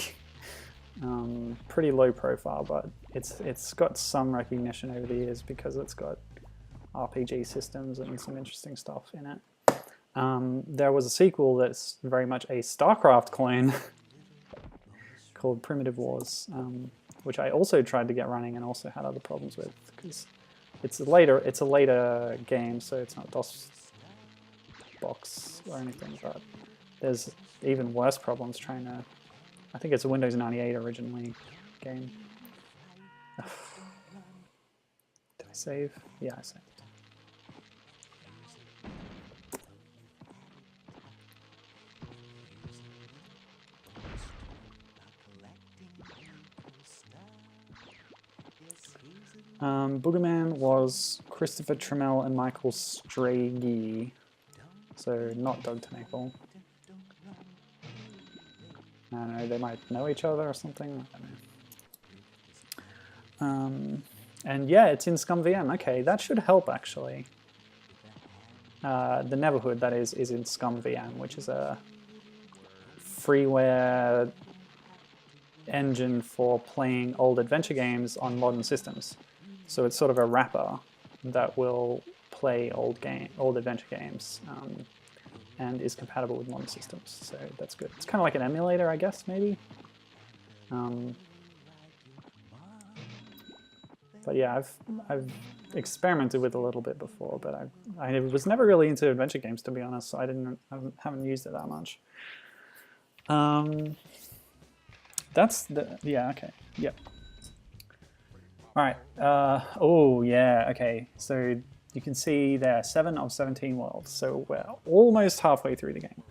Pretty low profile, but it's got some recognition over the years because it's got RPG systems and some interesting stuff in it. There was a sequel that's very much a StarCraft clone called Primitive Wars, which I also tried to get running and also had other problems with because it's a later game, so it's not DOS box or anything, but there's even worse problems trying to. I think it's a Windows 98 originally game. Did I save? Yeah, I saved. Boogerman was Christopher Trammell and Michael Strage, so not Doug TenNapel. I don't know, they might know each other or something, I don't know. And yeah, it's in ScumVM. Okay, that should help actually. The Neverhood, that is in ScumVM, which is a freeware engine for playing old adventure games on modern systems. So it's sort of a wrapper that will play old adventure games and is compatible with modern systems. So that's good. It's kind of like an emulator, I guess, maybe. But yeah, I've experimented with it a little bit before, but I was never really into adventure games, to be honest. So I haven't used it that much. That's the okay. Yep. All right. Oh yeah. Okay. So you can see there 7 of 17 worlds. So we're almost halfway through the game.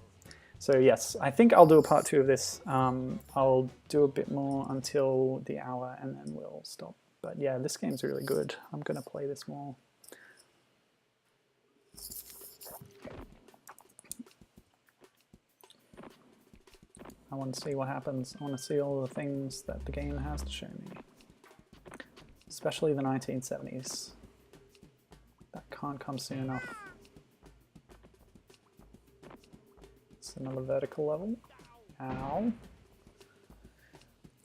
So yes, I think I'll do a part 2 of this. I'll do a bit more until the hour, and then we'll stop. But yeah, this game's really good. I'm gonna play this more. I want to see what happens. I want to see all the things that the game has to show me. Especially the 1970s. That can't come soon enough. It's another vertical level. Ow.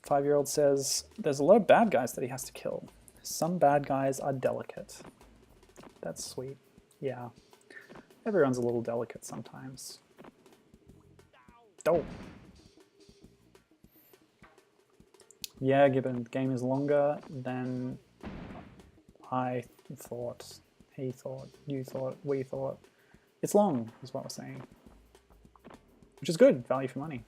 5-year-old says, there's a lot of bad guys that he has to kill. Some bad guys are delicate. That's sweet. Yeah. Everyone's a little delicate sometimes. Oh. Yeah, given the game is longer than I thought, he thought, you thought, we thought. It's long, is what we're saying. Which is good, value for money.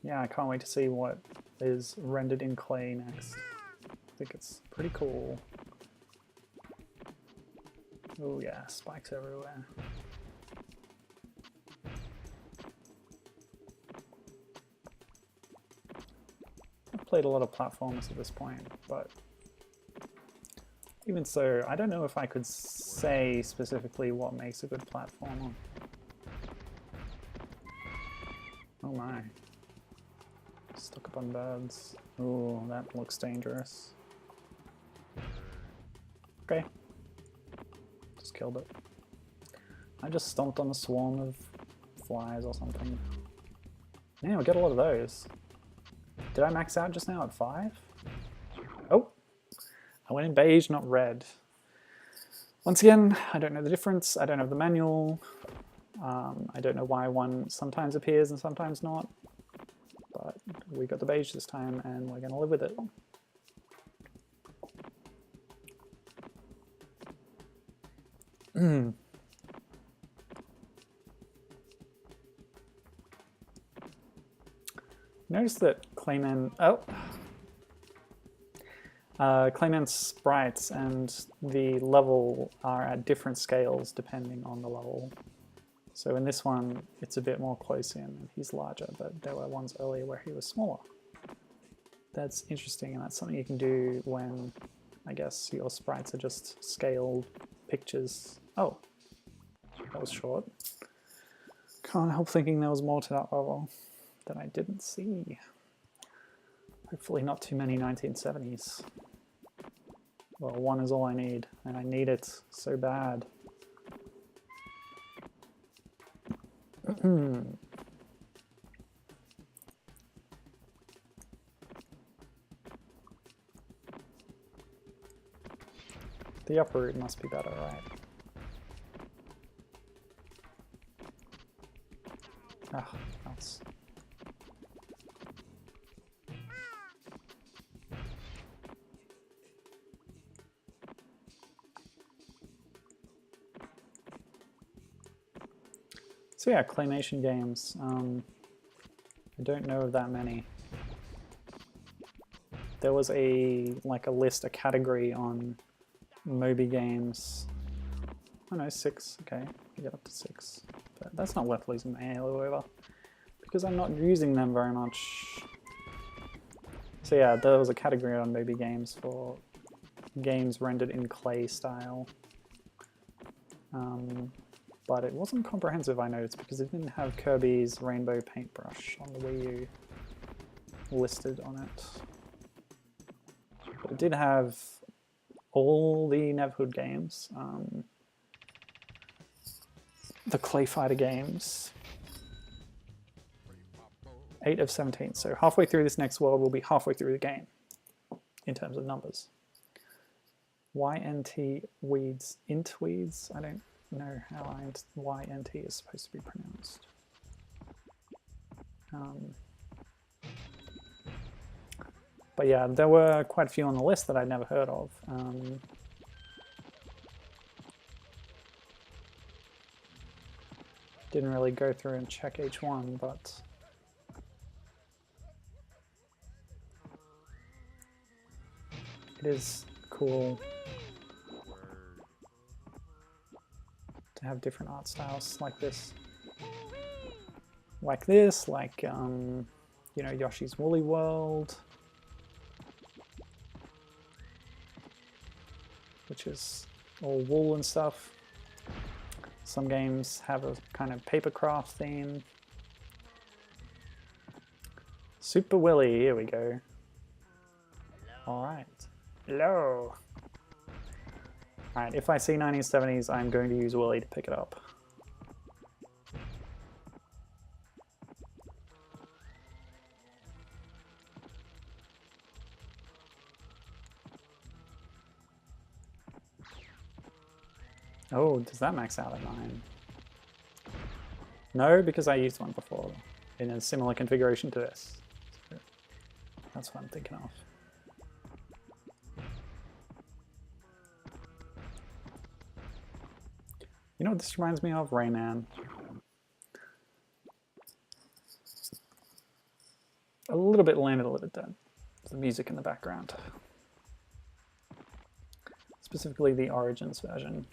Yeah, I can't wait to see what is rendered in Clay next. I think it's pretty cool. Oh yeah, spikes everywhere. I've played a lot of platformers at this point, but even so, I don't know if I could say specifically what makes a good platformer. Oh my. Stuck up on birds. Ooh, that looks dangerous. Okay. Just killed it. I just stomped on a swarm of flies or something. Man, we get a lot of those. Did I max out just now at 5? Oh! I went in beige, not red. Once again, I don't know the difference. I don't have the manual. I don't know why one sometimes appears and sometimes not. But we got the beige this time and we're going to live with it. Notice that Klaymen... Oh! Klaymen's sprites and the level are at different scales depending on the level. So in this one, it's a bit more close in and he's larger, but there were ones earlier where he was smaller. That's interesting, and that's something you can do when, I guess, your sprites are just scaled pictures. Oh, that was short. Can't help thinking there was more to that level that I didn't see. Hopefully not too many 1970s. Well, one is all I need, and I need it so bad. The upper root must be better, right? Ah, nuts. So yeah, claymation games. I don't know of that many. There was a list, a category on Moby games. Oh no, 6. Okay, you get up to 6. But that's not worth losing my halo over because I'm not using them very much. So yeah, there was a category on Moby games for games rendered in clay style. But it wasn't comprehensive, I noticed, because it didn't have Kirby's Rainbow Paintbrush on the Wii U listed on it. But it did have all the Neverhood games, the Clay Fighter games, 8 of 17. So halfway through this next world, we'll be halfway through the game in terms of numbers. YNT weeds, int weeds? I don't know how YNT is supposed to be pronounced. But yeah, there were quite a few on the list that I'd never heard of. Didn't really go through and check each one, but it is cool to have different art styles like this. Like this, like, you know, Yoshi's Woolly World, which is all wool and stuff. Some games have a kind of papercraft theme. Super Willy, here we go. Alright. Hello. Alright, if I see 1970s, I'm going to use Willy to pick it up. Oh, does that max out at 9? No, because I used one before in a similar configuration to this. So that's what I'm thinking of. You know what this reminds me of? Rayman. A little bit landed, a little bit dead. The music in the background. Specifically the Origins version.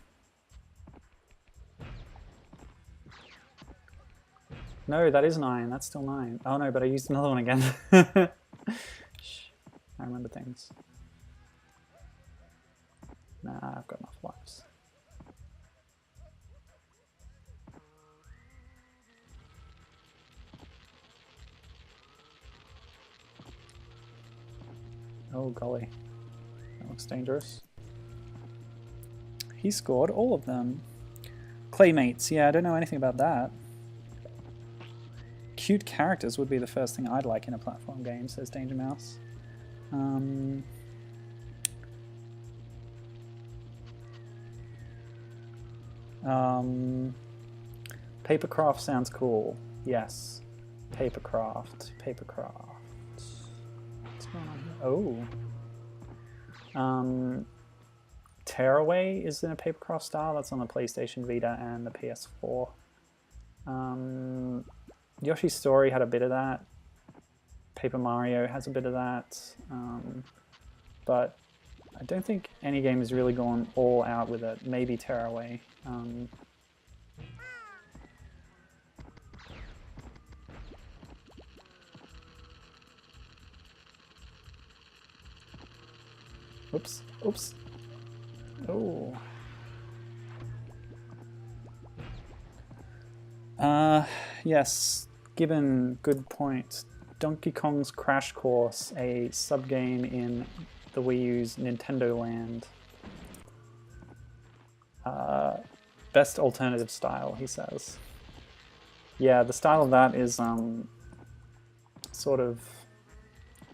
No, that is 9. That's still 9. Oh no, but I used another one again. Shh. I remember things. Nah, I've got enough lives. Oh golly, that looks dangerous. He scored all of them. Claymates, yeah, I don't know anything about that. Cute characters would be the first thing I'd like in a platform game, says Danger Mouse. Papercraft sounds cool. Yes. Papercraft. What's going on here? Oh. Tearaway is in a papercraft style. That's on the PlayStation Vita and the PS4. Yoshi's Story had a bit of that. Paper Mario has a bit of that. But I don't think any game has really gone all out with it. Maybe Tearaway. Oops. Oh. Yes. Given, good point. Donkey Kong's Crash Course, a sub-game in the Wii U's Nintendo Land. Best alternative style, he says. Yeah, the style of that is sort of...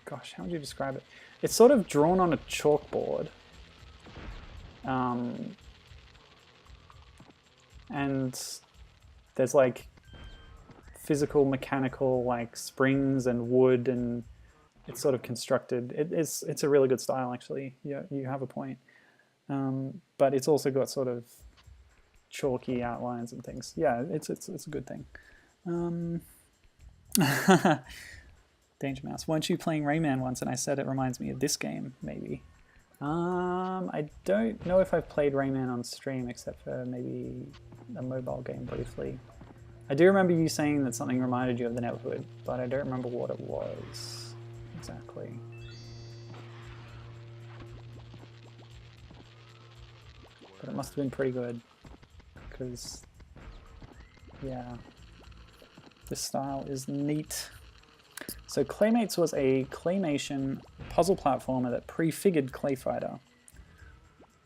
Gosh, how would you describe it? It's sort of drawn on a chalkboard. And there's like physical, mechanical, like springs and wood, and it's sort of constructed. It's a really good style, actually. Yeah, you have a point. But it's also got sort of chalky outlines and things. Yeah, it's a good thing. Danger Mouse, weren't you playing Rayman once? And I said it reminds me of this game, maybe. I don't know if I've played Rayman on stream, except for maybe a mobile game briefly. I do remember you saying that something reminded you of the Neverhood, but I don't remember what it was exactly. But it must have been pretty good, because, yeah, this style is neat. So Claymates was a claymation puzzle platformer that prefigured Clay Fighter.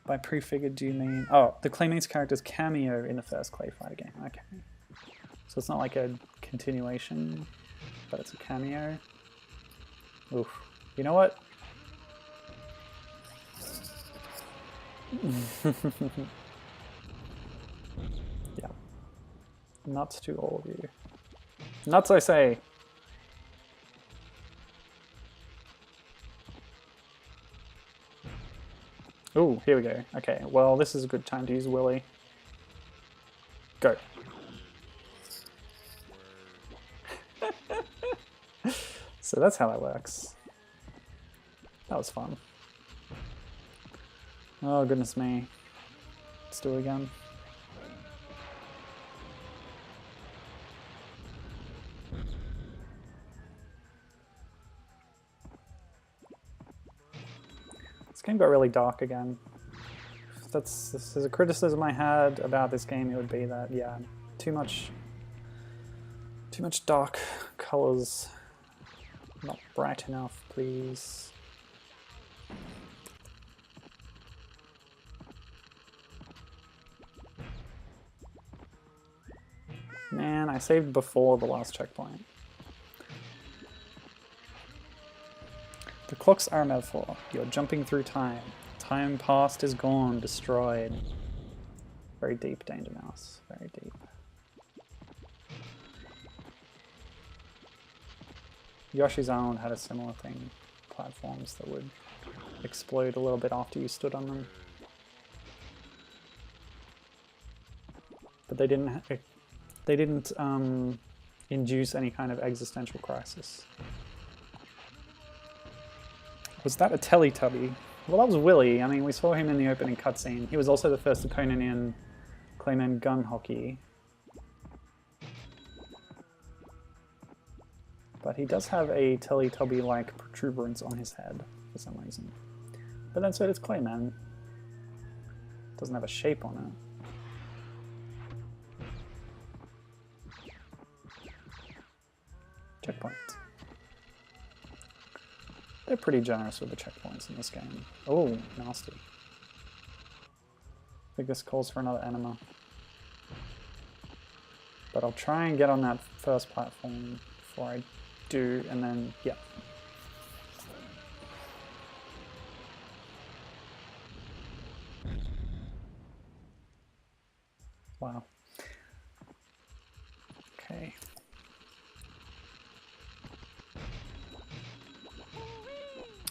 By prefigured, do you mean... Oh, the Claymates character's cameo in the first Clay Fighter game. Okay. So it's not like a continuation, but it's a cameo. Oof. You know what? Yeah. Nuts to all of you. Nuts, I say! Oh, here we go. Okay, well, this is a good time to use Willy. Go. So that's how that works. That was fun. Oh, goodness me. Let's do it again. This game got really dark again. If this is a criticism I had about this game, it would be that, yeah, too much dark colors. Not bright enough, please. Man, I saved before the last checkpoint. The clocks are a metaphor. You're jumping through time. Time past is gone, destroyed. Very deep, Danger Mouse. Very deep. Yoshi's Island had a similar thing. Platforms that would explode a little bit after you stood on them. But they didn't induce any kind of existential crisis. Was that a Teletubby? Well, that was Willy. I mean, we saw him in the opening cutscene. He was also the first opponent in Klaymen Gun-Hockey. But he does have a Teletubby-like protuberance on his head for some reason. But then so does Klaymen. Doesn't have a shape on it. Checkpoint. They're pretty generous with the checkpoints in this game. Oh, nasty. I think this calls for another enema. But I'll try and get on that first platform before I do, and then, yeah.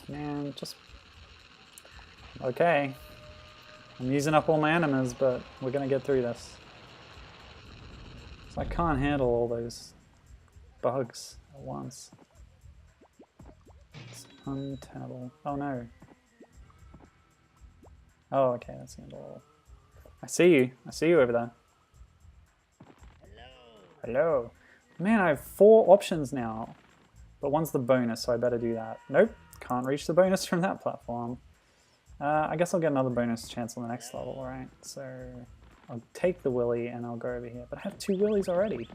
Man, just... Okay. I'm using up all my enemas, but we're gonna get through this. So I can't handle all those bugs at once. It's untenable. Oh no. Oh, okay, that's the end of all. I see you. I see you over there. Hello. Man, I have 4 options now. But one's the bonus, so I better do that. Nope, can't reach the bonus from that platform. I guess I'll get another bonus chance on the next level, right? So I'll take the Willy and I'll go over here. But I have 2 Willys already.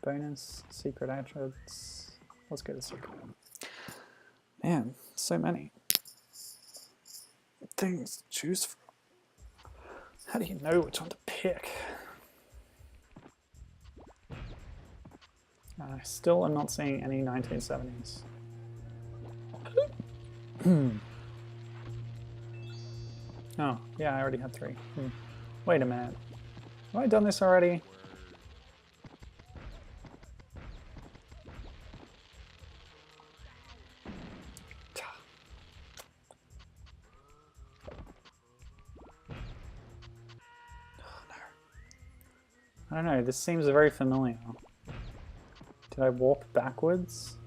Bonus, secret entrance. Let's go to secret. Man, so many things to choose from. How do you know which one to pick? I still am not seeing any 1970s. Oh, yeah, I already had 3. Wait a minute. Have I done this already? I don't know, this seems very familiar. Did I warp backwards?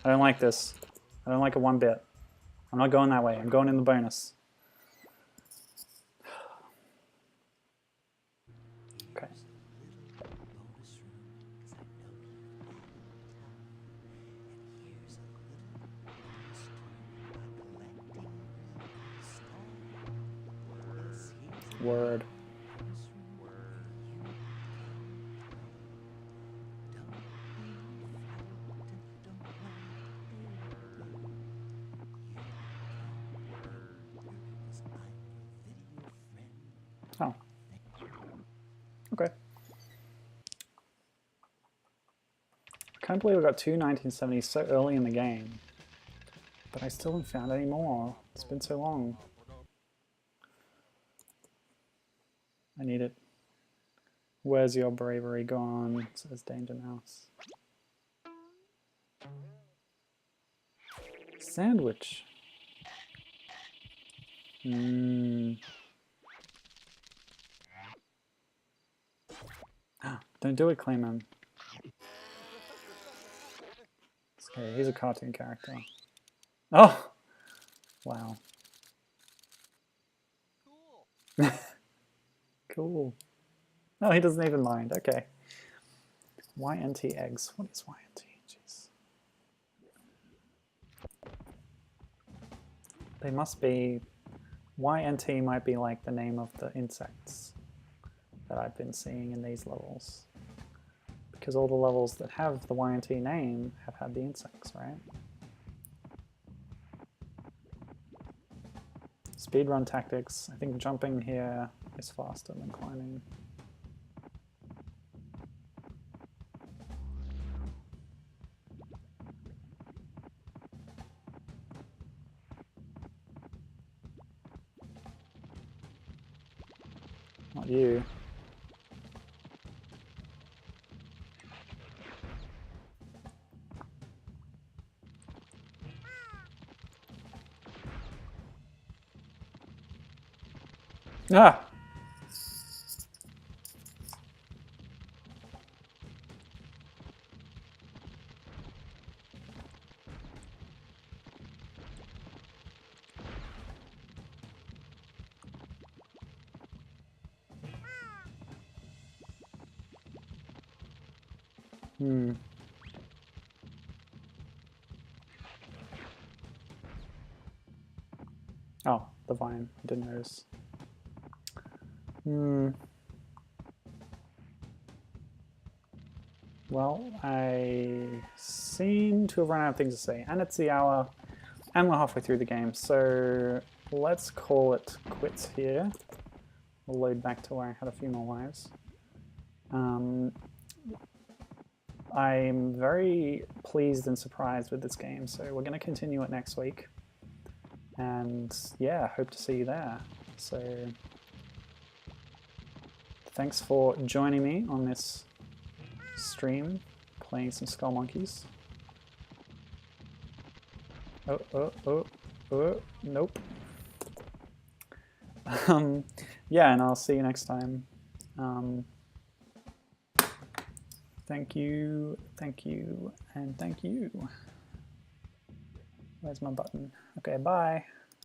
I don't like this. I don't like it one bit. I'm not going that way. I'm going in the bonus. Okay. Word. Oh. Okay. I can't believe I got 2 1970s so early in the game. But I still haven't found any more. It's been so long. I need it. Where's your bravery gone? Says Danger Mouse. Sandwich. Don't do it, Klaymen. Okay, he's a cartoon character. Oh! Wow. Cool. Oh, he doesn't even mind. Okay. YNT eggs. What is YNT? Jeez. They must be... YNT might be like the name of the insects that I've been seeing in these levels. Because all the levels that have the YNT name have had the insects, right? Speedrun tactics. I think jumping here is faster than climbing. Not you. Ah! Oh, the vine. I didn't notice. Well, I seem to have run out of things to say, and it's the hour, and we're halfway through the game, so let's call it quits here. We'll load back to where I had a few more lives. I'm very pleased and surprised with this game, so we're going to continue it next week. And yeah, hope to see you there. So thanks for joining me on this stream, playing some Skullmonkeys. Nope. Yeah, and I'll see you next time. Thank you, and thank you. Where's my button? Okay, bye.